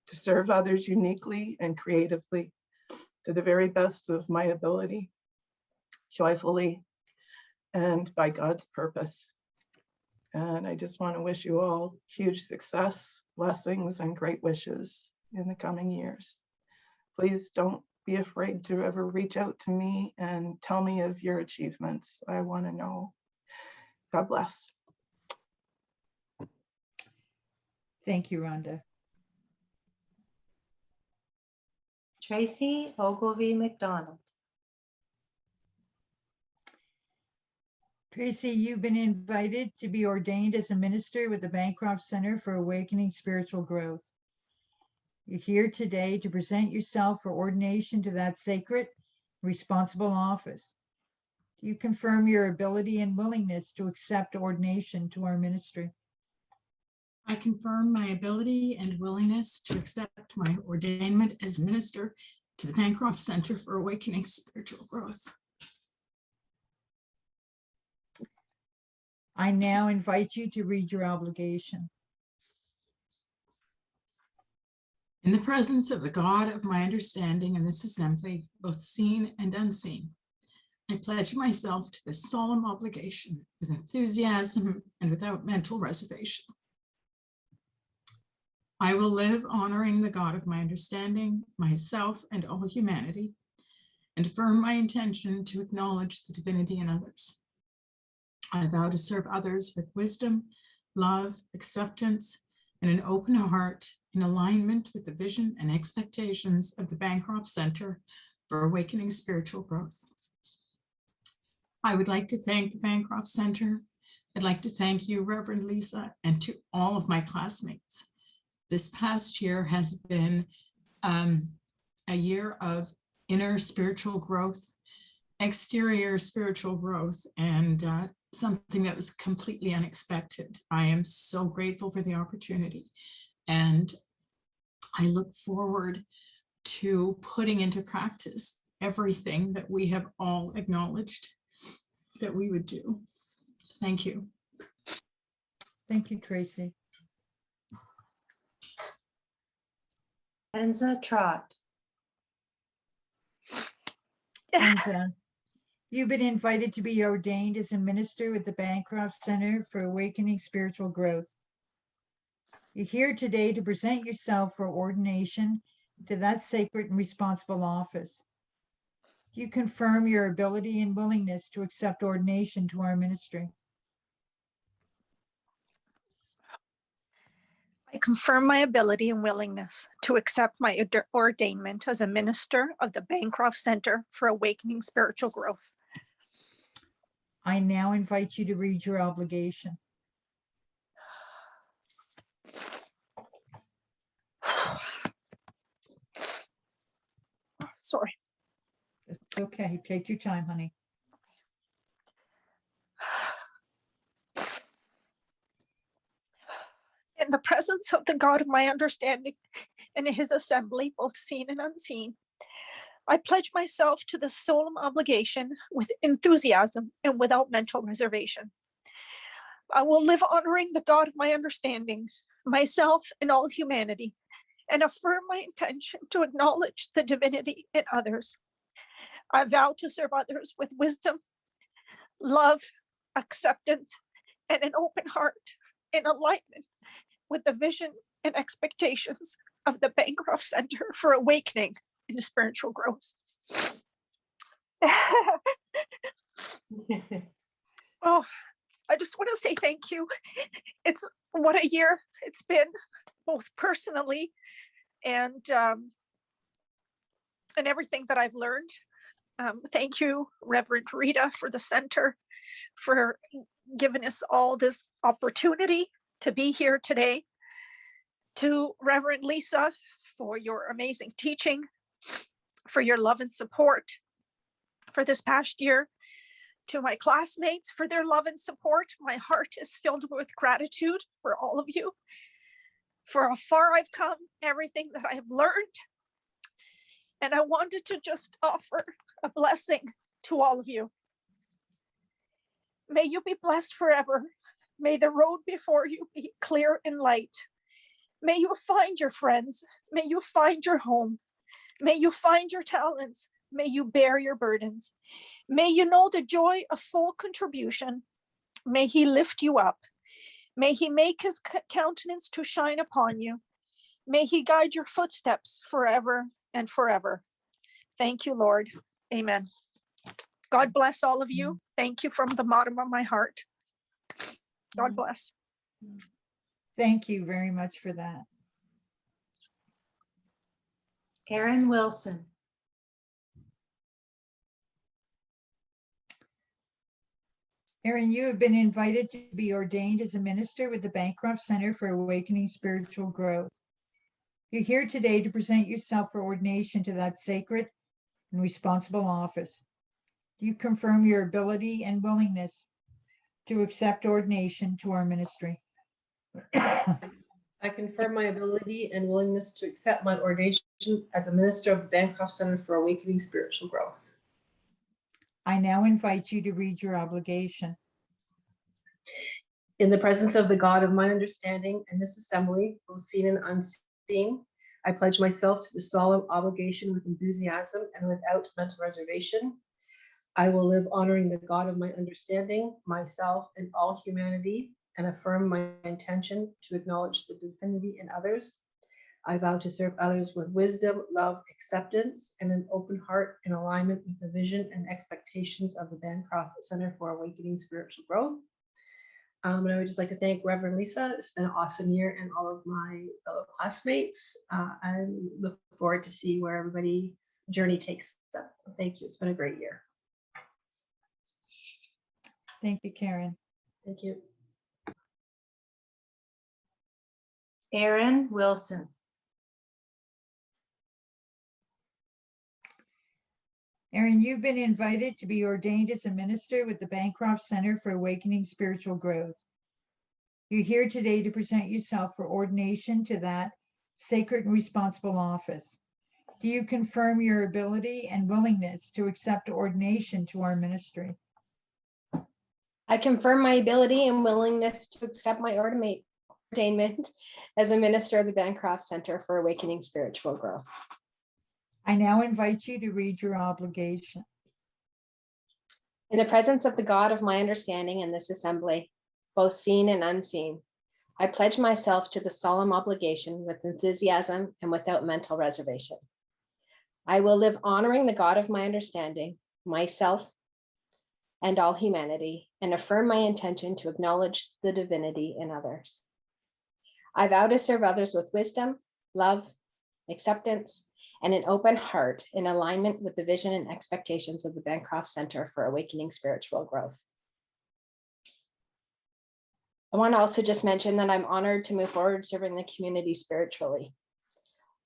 to serve others uniquely and creatively to the very best of my ability, joyfully, and by God's purpose. And I just want to wish you all huge success, blessings, and great wishes in the coming years. Please don't be afraid to ever reach out to me and tell me of your achievements. I want to know. God bless. Thank you, Rhonda. Tracey Ogilvie-McDonald. Tracey, you've been invited to be ordained as a minister with the Bancroft Center for Awakening Spiritual Growth. You're here today to present yourself for ordination to that sacred, responsible office. Do you confirm your ability and willingness to accept ordination to our ministry? I confirm my ability and willingness to accept my ordainment as minister to the Bancroft Center for Awakening Spiritual Growth. I now invite you to read your obligation. In the presence of the God of my understanding in this assembly, both seen and unseen, I pledge myself to this solemn obligation with enthusiasm and without mental reservation. I will live honoring the God of my understanding, myself and all humanity, and affirm my intention to acknowledge the divinity in others. I vow to serve others with wisdom, love, acceptance, and an open heart in alignment with the vision and expectations of the Bancroft Center for Awakening Spiritual Growth. I would like to thank the Bancroft Center. I'd like to thank you, Reverend Lisa, and to all of my classmates. This past year has been a year of inner spiritual growth, exterior spiritual growth, and something that was completely unexpected. I am so grateful for the opportunity, and I look forward to putting into practice everything that we have all acknowledged that we would do. So thank you. Thank you, Tracey. Enza Trott. Enza, you've been invited to be ordained as a minister with the Bancroft Center for Awakening Spiritual Growth. You're here today to present yourself for ordination to that sacred and responsible office. Do you confirm your ability and willingness to accept ordination to our ministry? I confirm my ability and willingness to accept my ordainment as a minister of the Bancroft Center for Awakening Spiritual Growth. I now invite you to read your obligation. Sorry. It's okay. Take your time, honey. In the presence of the God of my understanding and in his assembly, both seen and unseen, I pledge myself to this solemn obligation with enthusiasm and without mental reservation. I will live honoring the God of my understanding, myself and all humanity, and affirm my intention to acknowledge the divinity in others. I vow to serve others with wisdom, love, acceptance, and an open heart in alignment with the vision and expectations of the Bancroft Center for Awakening and Spiritual Growth. Oh, I just want to say thank you. It's what a year it's been, both personally and everything that I've learned. Thank you, Reverend Rita, for the center, for giving us all this opportunity to be here today. To Reverend Lisa, for your amazing teaching, for your love and support for this past year. To my classmates for their love and support. My heart is filled with gratitude for all of you, for how far I've come, everything that I have learned. And I wanted to just offer a blessing to all of you. May you be blessed forever. May the road before you be clear and light. May you find your friends. May you find your home. May you find your talents. May you bear your burdens. May you know the joy of full contribution. May he lift you up. May he make his countenance to shine upon you. May he guide your footsteps forever and forever. Thank you, Lord. Amen. God bless all of you. Thank you from the bottom of my heart. God bless. Thank you very much for that. Erin Willson. Erin, you have been invited to be ordained as a minister with the Bancroft Center for Awakening Spiritual Growth. You're here today to present yourself for ordination to that sacred and responsible office. Do you confirm your ability and willingness to accept ordination to our ministry? I confirm my ability and willingness to accept my ordination as a minister of the Bancroft Center for Awakening Spiritual Growth. I now invite you to read your obligation. In the presence of the God of my understanding and this assembly, both seen and unseen, I pledge myself to the solemn obligation with enthusiasm and without mental reservation. I will live honoring the God of my understanding, myself, and all humanity, and affirm my intention to acknowledge the divinity in others. I vow to serve others with wisdom, love, acceptance, and an open heart in alignment with the vision and expectations of the Bancroft Center for Awakening Spiritual Growth. And I would just like to thank Reverend Lisa. It's been an awesome year, and all of my fellow classmates. I look forward to see where everybody's journey takes them. Thank you. It's been a great year. Thank you, Karyn. Thank you. Erin Willson. Erin, you've been invited to be ordained as a minister with the Bancroft Center for Awakening Spiritual Growth. You're here today to present yourself for ordination to that sacred and responsible office. Do you confirm your ability and willingness to accept ordination to our ministry? I confirm my ability and willingness to accept my ordainment as a minister of the Bancroft Center for Awakening Spiritual Growth. I now invite you to read your obligation. In the presence of the God of my understanding and this assembly, both seen and unseen, I pledge myself to the solemn obligation with enthusiasm and without mental reservation. I will live honoring the God of my understanding, myself, and all humanity, and affirm my intention to acknowledge the divinity in others. I vow to serve others with wisdom, love, acceptance, and an open heart in alignment with the vision and expectations of the Bancroft Center for Awakening Spiritual Growth. I want to also just mention that I'm honored to move forward serving the community spiritually.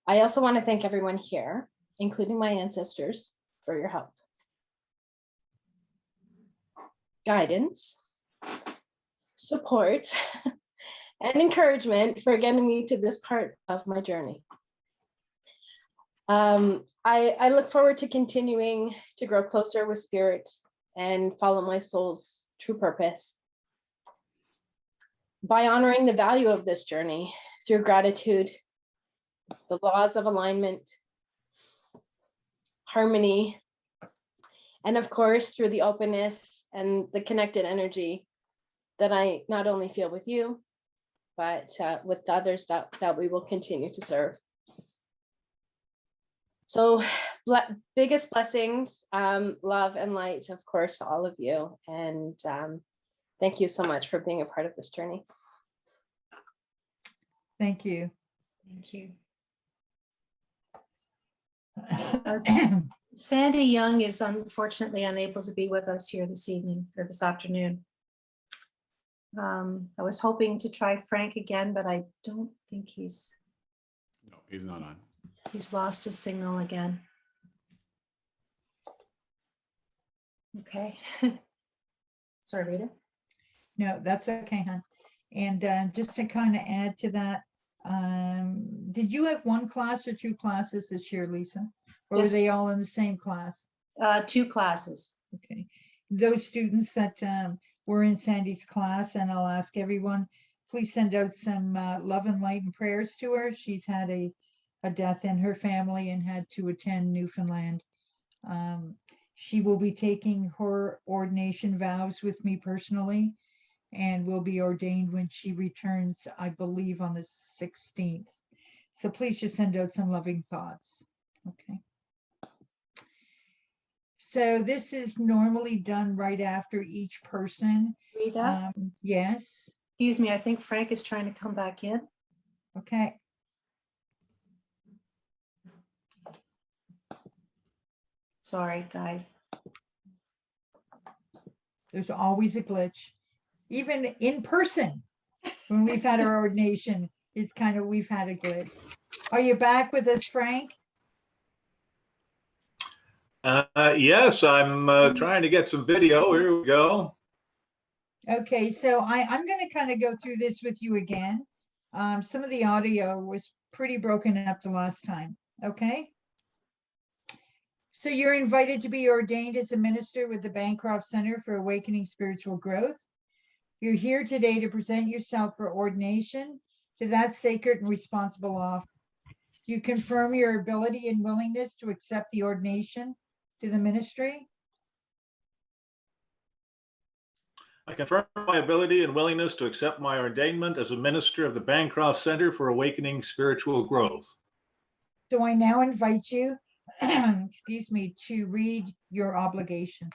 I also want to thank everyone here, including my ancestors, for your help, guidance, support, and encouragement for getting me to this part of my journey. I look forward to continuing to grow closer with Spirit and follow my soul's true purpose by honoring the value of this journey through gratitude, the laws of alignment, harmony, and of course, through the openness and the connected energy that I not only feel with you, but with others that we will continue to serve. So biggest blessings, love and light, of course, to all of you. And thank you so much for being a part of this journey. Thank you. Thank you. Sandi Young is unfortunately unable to be with us here this evening or this afternoon. I was hoping to try Frank again, but I don't think he's not on. He's lost his signal again. Okay. Sorry, Rita. No, that's okay, hon. And just to kind of add to that, did you have one class or two classes this year, Lisa? Or Yes. were they all in the same class? Two classes. Okay. Those students that were in Sandi's class, and I'll ask everyone, please send out some love and light and prayers to her. She's had a death in her family and had to attend Newfoundland. She will be taking her ordination vows with me personally and will be ordained when she returns, I believe, on the 16th. So please just send out some loving thoughts. Okay. So this is normally done right after each person. Rita? Yes. Excuse me, I think Frank is trying to come back in. Okay. Sorry, guys. There's always a glitch. Even in person, when we've had our ordination, it's kind of, we've had a glitch. Are you back with us, Frank? Yes, I'm trying to get some video. Here we go. Okay, so I'm going to kind of go through this with you again. Some of the audio was pretty broken up the last time, okay? So you're invited to be ordained as a minister with the Bancroft Center for Awakening Spiritual Growth. You're here today to present yourself for ordination to that sacred and responsible office. Do you confirm your ability and willingness to accept the ordination to the ministry? I confirm my ability and willingness to accept my ordainment as a minister of the Bancroft Center for Awakening Spiritual Growth. So I now invite you, excuse me, to read your obligation.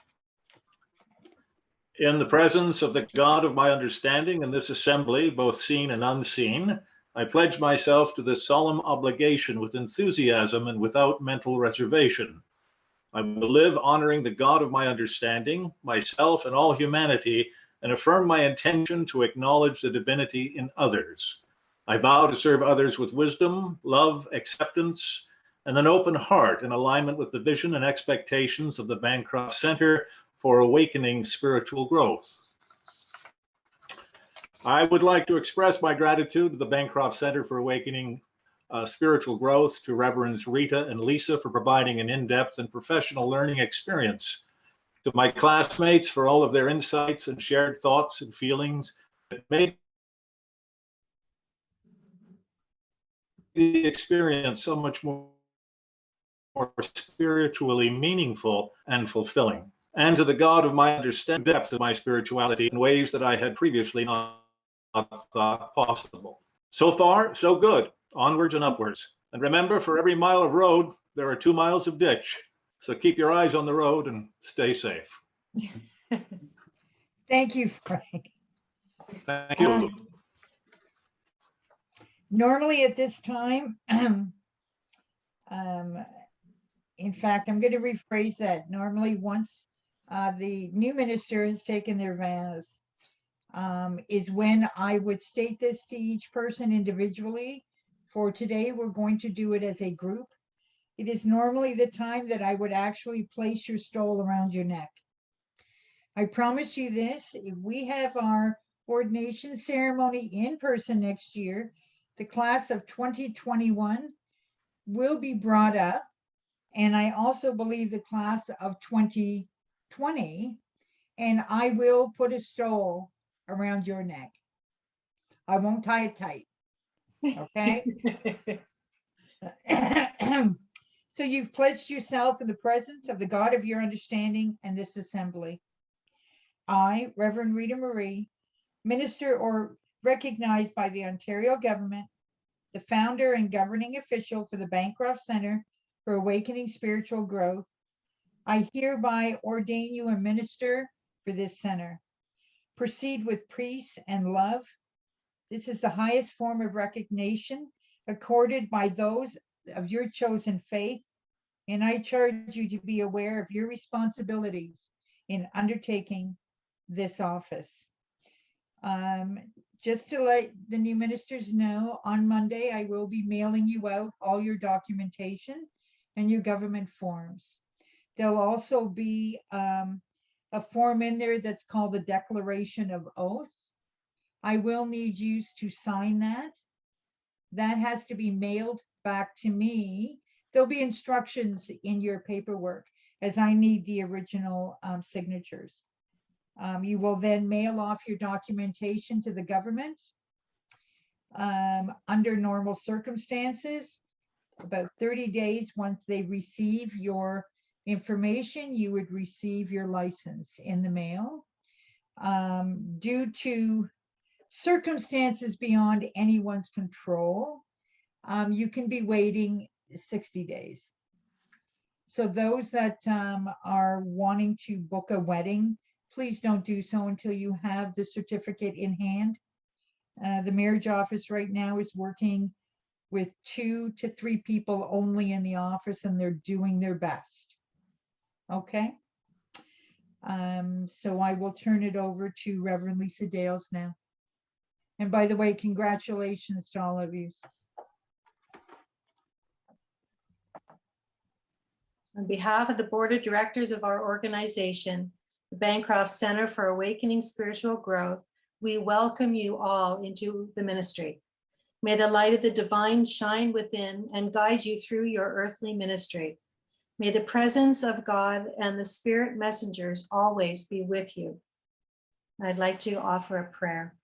In the presence of the God of my understanding in this assembly, both seen and unseen, I pledge myself to this solemn obligation with enthusiasm and without mental reservation. I will live honoring the God of my understanding, myself, and all humanity, and affirm my intention to acknowledge the divinity in others. I vow to serve others with wisdom, love, acceptance, and an open heart in alignment with the vision and expectations of the Bancroft Center for Awakening Spiritual Growth. I would like to express my gratitude to the Bancroft Center for Awakening Spiritual Growth, to Reverends Rita and Lisa for providing an in-depth and professional learning experience, to my classmates for all of their insights and shared thoughts and feelings that made the experience so much more spiritually meaningful and fulfilling, and to the God of my understanding, the depth of my spirituality in ways that I had previously not thought possible. So far, so good. Onwards and upwards. And remember, for every mile of road, there are 2 miles of ditch. So keep your eyes on the road and stay safe. Thank you, Frank. Thank you. Normally at this time, in fact, I'm going to rephrase that. Normally, once the new minister has taken their vows, is when I would state this to each person individually. For today, we're going to do it as a group. It is normally the time that I would actually place your stole around your neck. I promise you this, if we have our ordination ceremony in person next year, the class of 2021 will be brought up. And I also believe the class of 2020, and I will put a stole around your neck. I won't tie it tight. Okay. So you've pledged yourself in the presence of the God of your understanding and this assembly. I, Reverend Rita Marie, minister or recognized by the Ontario government, the founder and governing official for the Bancroft Center for Awakening Spiritual Growth, I hereby ordain you a minister for this center. Proceed with peace and love. This is the highest form of recognition accorded by those of your chosen faith, and I charge you to be aware of your responsibilities in undertaking this office. Just to let the new ministers know, on Monday, I will be mailing you out all your documentation and your government forms. There'll also be a form in there that's called the Declaration of Oath. I will need you to sign that. That has to be mailed back to me. There'll be instructions in your paperwork, as I need the original signatures. You will then mail off your documentation to the government. Under normal circumstances, about 30 days once they receive your information, you would receive your license in the mail. Due to circumstances beyond anyone's control, you can be waiting 60 days. So those that are wanting to book a wedding, please don't do so until you have the certificate in hand. The marriage office right now is working with 2 to 3 people only in the office, and they're doing their best. Okay. So I will turn it over to Reverend Lisa Dales now. And by the way, congratulations to all of you. On behalf of the Board of Directors of our organization, the Bancroft Center for Awakening Spiritual Growth, we welcome you all into the ministry. May the light of the divine shine within and guide you through your earthly ministry. May the presence of God and the Spirit messengers always be with you. I'd like to offer a prayer.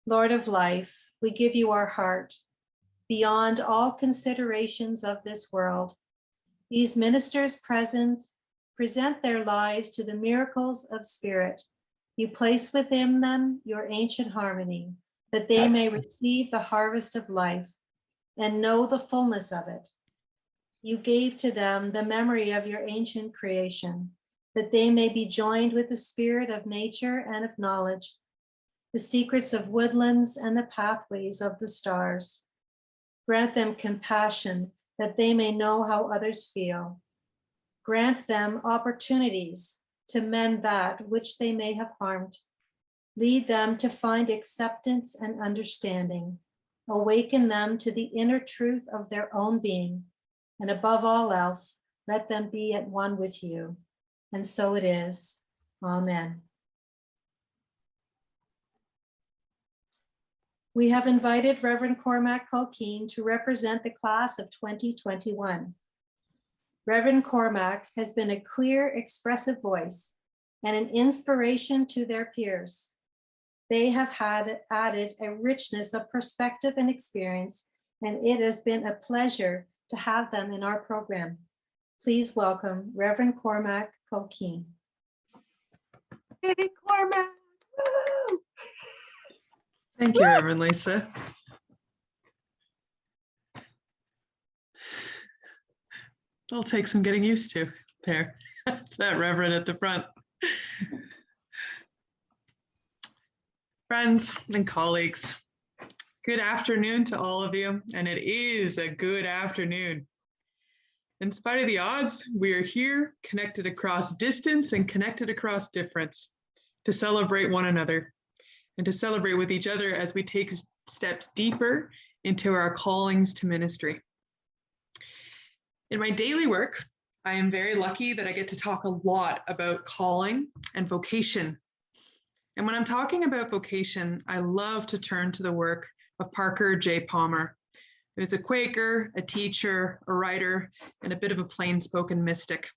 Lord of life, we give you our heart. Beyond all considerations of this world, these ministers present their lives to the miracles of spirit. You place within them your ancient harmony, that they may receive the harvest of life and know the fullness of it. You gave to them the memory of your ancient creation, that they may be joined with the spirit of nature and of knowledge, the secrets of woodlands and the pathways of the stars. Grant them compassion, that they may know how others feel. Grant them opportunities to mend that which they may have harmed. Lead them to find acceptance and understanding. Awaken them to the inner truth of their own being. And above all else, let them be at one with you. And so it is. Amen. We have invited Reverend Cormac Culkeen to represent the class of 2021. Reverend Cormac has been a clear, expressive voice and an inspiration to their peers. They have added a richness of perspective and experience, and it has been a pleasure to have them in our program. Please welcome Reverend Cormac Culkeen. Hey, Cormac. Woo! Thank you, Reverend Lisa. It'll take some getting used to there. That Reverend at the front. Friends and colleagues, good afternoon to all of you, and it is a good afternoon. In spite of the odds, we are here, connected across distance and connected across difference, to celebrate one another and to celebrate with each other as we take steps deeper into our callings to ministry. In my daily work, I am very lucky that I get to talk a lot about calling and vocation. And when I'm talking about vocation, I love to turn to the work of Parker J. Palmer, who's a Quaker, a teacher, a writer, and a bit of a plain-spoken mystic.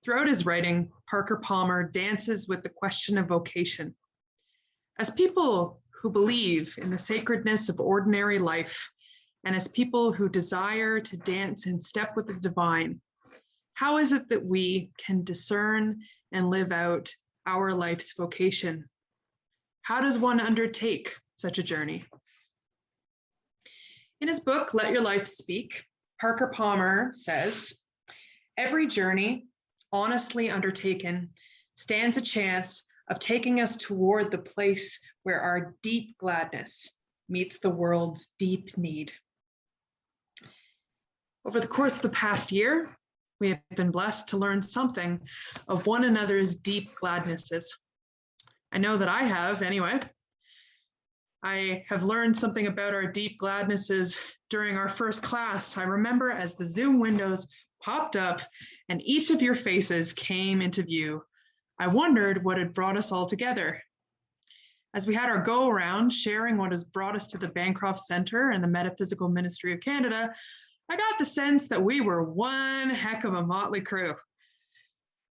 Throughout his writing, Parker Palmer dances with the question of vocation. As people who believe in the sacredness of ordinary life, and as people who desire to dance in step with the divine, how is it that we can discern and live out our life's vocation? How does one undertake such a journey? In his book, Let Your Life Speak, Parker Palmer says, every journey, honestly undertaken, stands a chance of taking us toward the place where our deep gladness meets the world's deep need. Over the course of the past year, we have been blessed to learn something of one another's deep gladnesses. I know that I have, anyway. I have learned something about our deep gladnesses during our first class. I remember as the Zoom windows popped up and each of your faces came into view, I wondered what had brought us all together. As we had our go around sharing what has brought us to the Bancroft Center and the Metaphysical Ministry of Canada, I got the sense that we were one heck of a motley crew.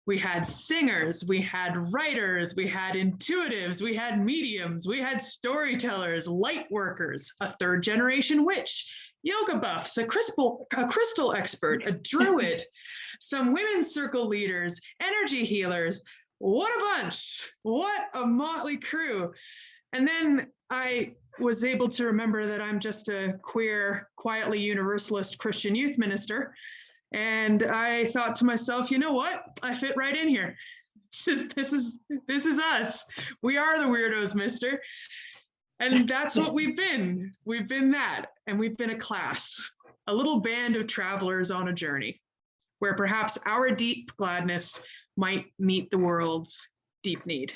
We had singers, we had writers, we had intuitives, we had mediums, we had storytellers, light workers, a third generation witch, yoga buffs, a crystal expert, a druid, some women's circle leaders, energy healers. What a bunch, what a motley crew. And then I was able to remember that I'm just a queer, quietly universalist Christian youth minister. And I thought to myself, you know what? I fit right in here. This is us. We are the weirdos, mister. And that's what we've been. We've been that. And we've been a class, a little band of travelers on a journey where perhaps our deep gladness might meet the world's deep need.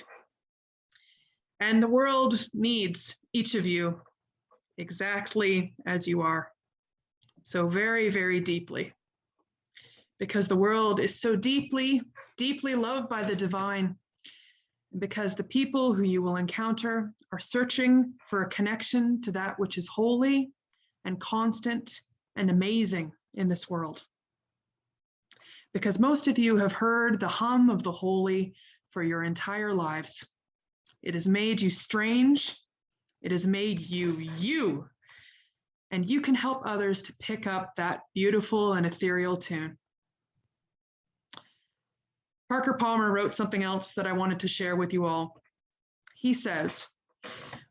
And the world needs each of you exactly as you are. So very, very deeply. Because the world is so deeply, deeply loved by the divine. And because the people who you will encounter are searching for a connection to that which is holy and constant and amazing in this world. Because most of you have heard the hum of the holy for your entire lives. It has made you strange. It has made you you. And you can help others to pick up that beautiful and ethereal tune. Parker Palmer wrote something else that I wanted to share with you all. He says,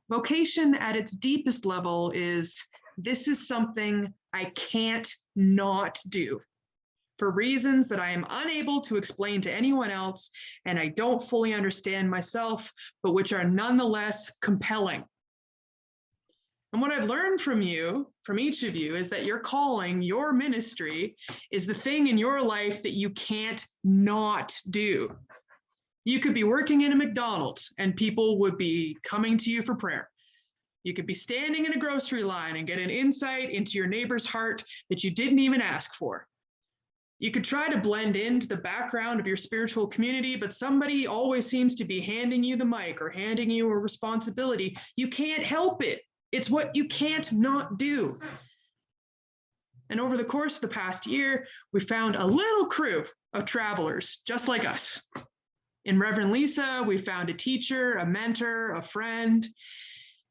vocation at its deepest level is, this is something I can't not do for reasons that I am unable to explain to anyone else and I don't fully understand myself, but which are nonetheless compelling. And what I've learned from you, from each of you, is that your calling, your ministry, is the thing in your life that you can't not do. You could be working in a McDonald's and people would be coming to you for prayer. You could be standing in a grocery line and get an insight into your neighbor's heart that you didn't even ask for. You could try to blend into the background of your spiritual community, but somebody always seems to be handing you the mic or handing you a responsibility. You can't help it. It's what you can't not do. And over the course of the past year, we found a little crew of travelers just like us. In Reverend Lisa, we found a teacher, a mentor, a friend.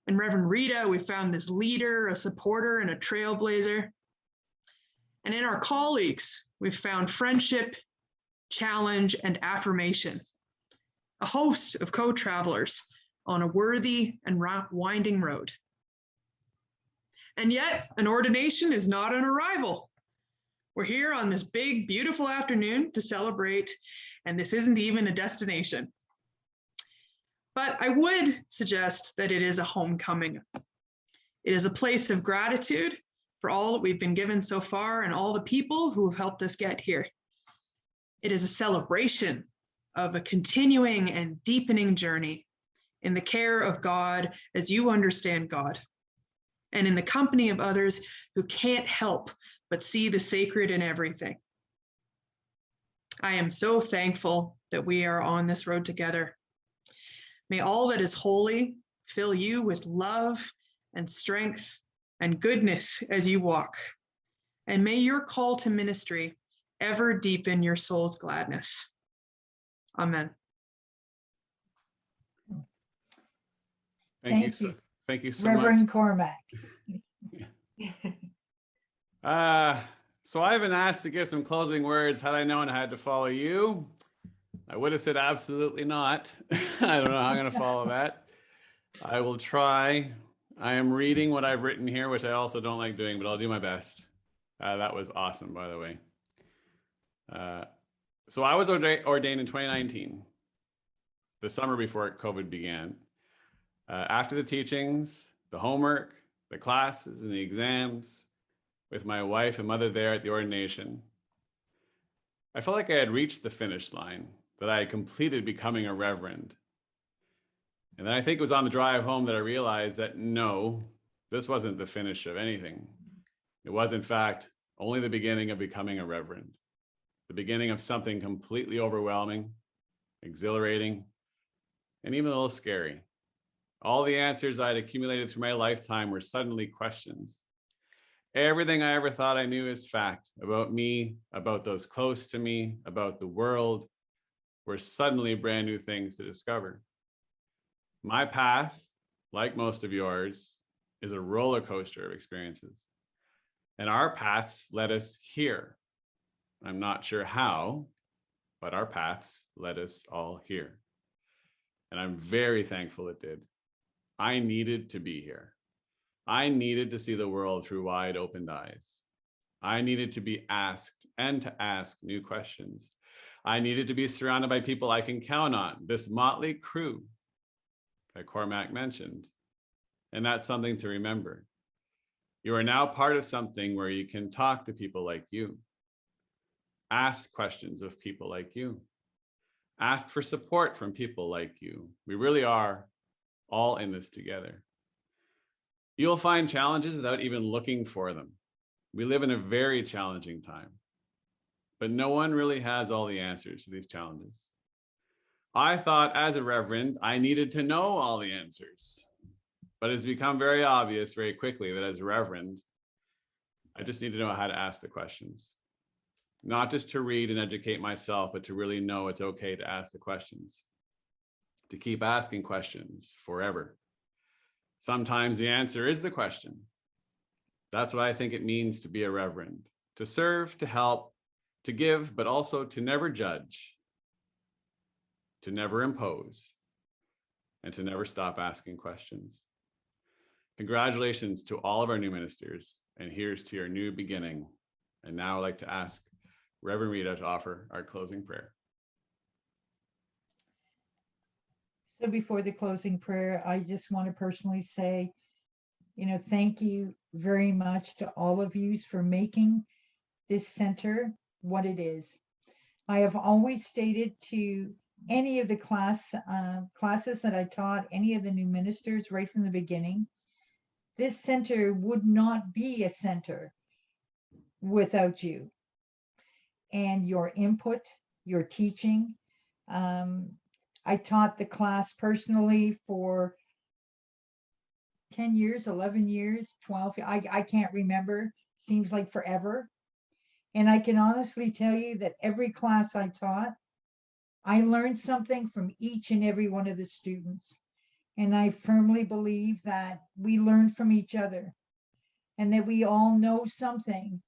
In Reverend Rita, we found this leader, a supporter, and a trailblazer. And in our colleagues, we've found friendship, challenge, and affirmation. A host of co-travelers on a worthy and winding road. And yet, an ordination is not an arrival. We're here on this big, beautiful afternoon to celebrate, and this isn't even a destination. But I would suggest that it is a homecoming. It is a place of gratitude for all that we've been given so far and all the people who have helped us get here. It is a celebration of a continuing and deepening journey in the care of God as you understand God, and in the company of others who can't help but see the sacred in everything. I am so thankful that we are on this road together. May all that is holy fill you with love and strength and goodness as you walk. And may your call to ministry ever deepen your soul's gladness. Amen. Thank you. Thank you so Reverend much. Cormac. So I've been asked to give some closing words. Had I known I had to follow you, I would have said absolutely not. I don't know how I'm going to follow that. I will try. I am reading what I've written here, which I also don't like doing, but I'll do my best. That was awesome, by the way. So I was ordained in 2019, the summer before COVID began. After the teachings, the homework, the classes, and the exams, with my wife and mother there at the ordination, I felt like I had reached the finish line, that I had completed becoming a reverend. And then I think it was on the drive home that I realized that no, this wasn't the finish of anything. It was, in fact, only the beginning of becoming a reverend, the beginning of something completely overwhelming, exhilarating, and even a little scary. All the answers I had accumulated through my lifetime were suddenly questions. Everything I ever thought I knew is fact about me, about those close to me, about the world, were suddenly brand new things to discover. My path, like most of yours, is a roller coaster of experiences. And our paths led us here. I'm not sure how, but our paths led us all here. And I'm very thankful it did. I needed to be here. I needed to see the world through wide opened eyes. I needed to be asked and to ask new questions. I needed to be surrounded by people I can count on, this motley crew that Cormac mentioned. And that's something to remember. You are now part of something where you can talk to people like you, ask questions of people like you, Ask for support from people like you. We really are all in this together. You'll find challenges without even looking for them. We live in a very challenging time, but no one really has all the answers to these challenges. I thought as a reverend, I needed to know all the answers, but it's become very obvious very quickly that as a reverend, I just need to know how to ask the questions. Not just to read and educate myself, but to really know it's okay to ask the questions, to keep asking questions forever. Sometimes the answer is the question. That's what I think it means to be a reverend, to serve, to help, to give, but also to never judge, to never impose, and to never stop asking questions. Congratulations to all of our new ministers, and here's to your new beginning. And now I'd like to ask Reverend Rita to offer our closing prayer. So before the closing prayer, I just want to personally say, thank you very much to all of you for making this center what it is. I have always stated to any of the classes that I taught, any of the new ministers right from the beginning, this center would not be a center without you and your input, your teaching. I taught the class personally for 10 years, 11 years, 12, I can't remember, seems like forever. And I can honestly tell you that every class I taught, I learned something from each and every one of the students. And I firmly believe that we learn from each other and that we all know something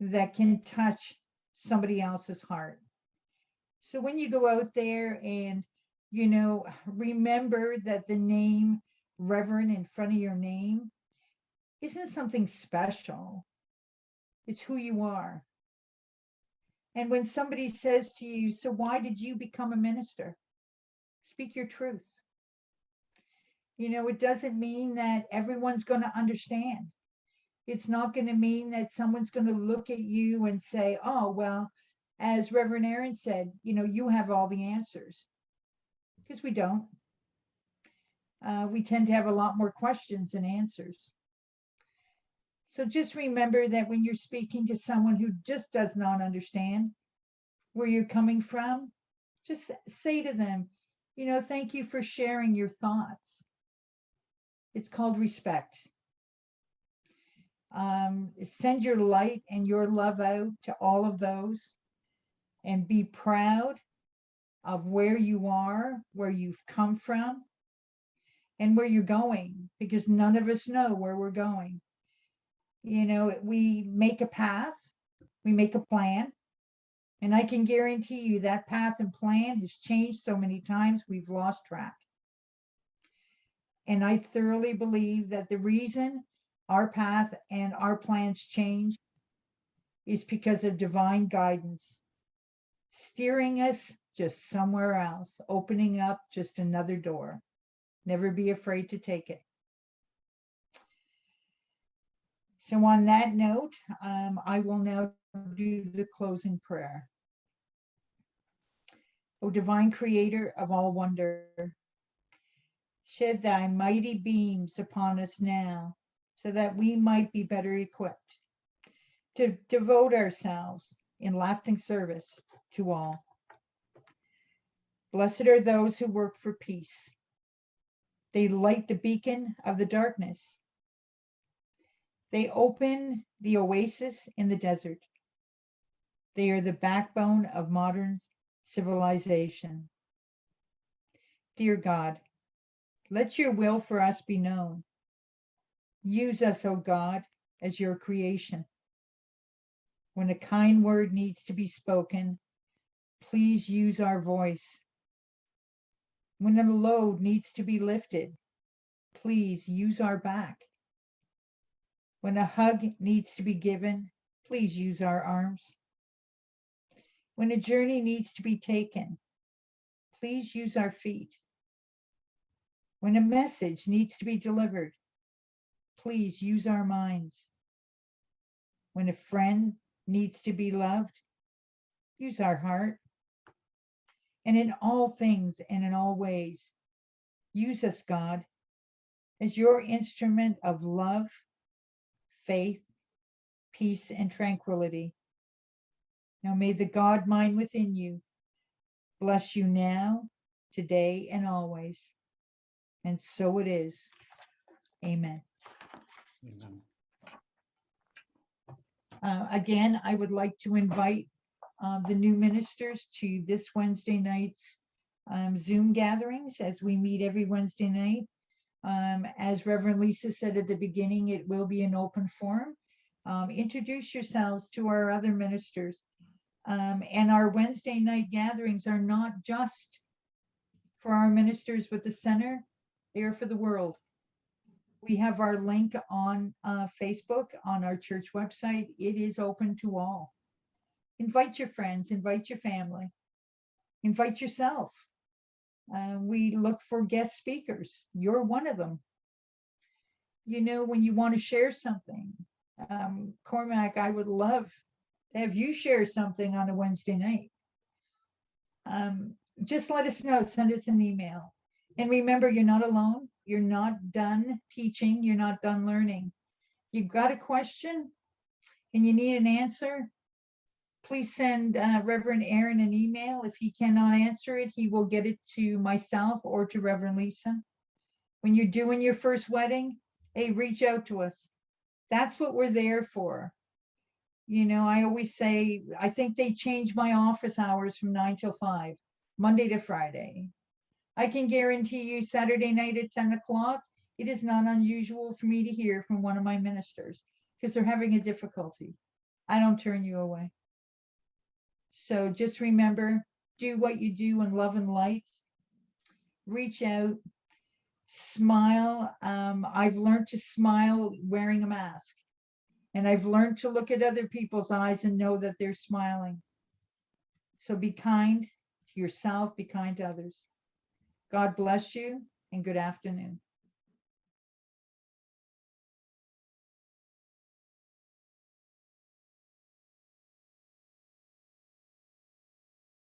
that can touch somebody else's heart. So when you go out there and, remember that the name Reverend in front of your name isn't something special. It's who you are. And when somebody says to you, so why did you become a minister? Speak your truth. It doesn't mean that everyone's going to understand. It's not going to mean that someone's going to look at you and say, oh, well, as Reverend Erin said, you have all the answers. Because we don't. We tend to have a lot more questions than answers. So just remember that when you're speaking to someone who just does not understand where you're coming from, just say to them, thank you for sharing your thoughts. It's called respect. Send your light and your love out to all of those and be proud of where you are, where you've come from, and where you're going, because none of us know where we're going. We make a path, we make a plan, and I can guarantee you that path and plan has changed so many times we've lost track. And I thoroughly believe that the reason our path and our plans change is because of divine guidance, steering us just somewhere else, opening up just another door. Never be afraid to take it. So on that note, I will now do the closing prayer. O divine creator of all wonder, shed thy mighty beams upon us now, so that we might be better equipped to devote ourselves in lasting service to all. Blessed are those who work for peace. They light the beacon of the darkness. They open the oasis in the desert. They are the backbone of modern civilization. Dear God, let your will for us be known. Use us, O God, as your creation. When a kind word needs to be spoken, please use our voice. When a load needs to be lifted, please use our back. When a hug needs to be given, please use our arms. When a journey needs to be taken, please use our feet. When a message needs to be delivered, please use our minds. When a friend needs to be loved, use our heart. and in all things and in all ways. Use us, God, as your instrument of love, faith, peace, and tranquility. Now may the God mind within you bless you now, today, and always. And so it is. Amen. Amen. Again, I would like to invite the new ministers to this Wednesday night's Zoom gatherings as we meet every Wednesday night. As Reverend Lisa said at the beginning, it will be an open forum. Introduce yourselves to our other ministers. And our Wednesday night gatherings are not just for our ministers with the center, they are for the world. We have our link on Facebook, on our church website. It is open to all. Invite your friends, invite your family, invite yourself. We look for guest speakers. You're one of them. You know, when you want to share something, Cormac, I would love to have you share something on a Wednesday night. Just let us know, send us an email. And remember, you're not alone. You're not done teaching. You're not done learning. You've got a question and you need an answer. Please send Reverend Aaron an email. If he cannot answer it, he will get it to myself or to Reverend Lisa. When you're doing your first wedding, hey, reach out to us. That's what we're there for. You know, I always say, I think they changed my office hours from 9 till 5, Monday to Friday. I can guarantee you Saturday night at 10 o'clock, it is not unusual for me to hear from one of my ministers because they're having a difficulty. I don't turn you away. So just remember, do what you do in love and light. Reach out, smile. I've learned to smile wearing a mask. And I've learned to look at other people's eyes and know that they're smiling. So be kind to yourself, be kind to others. God bless you and good afternoon.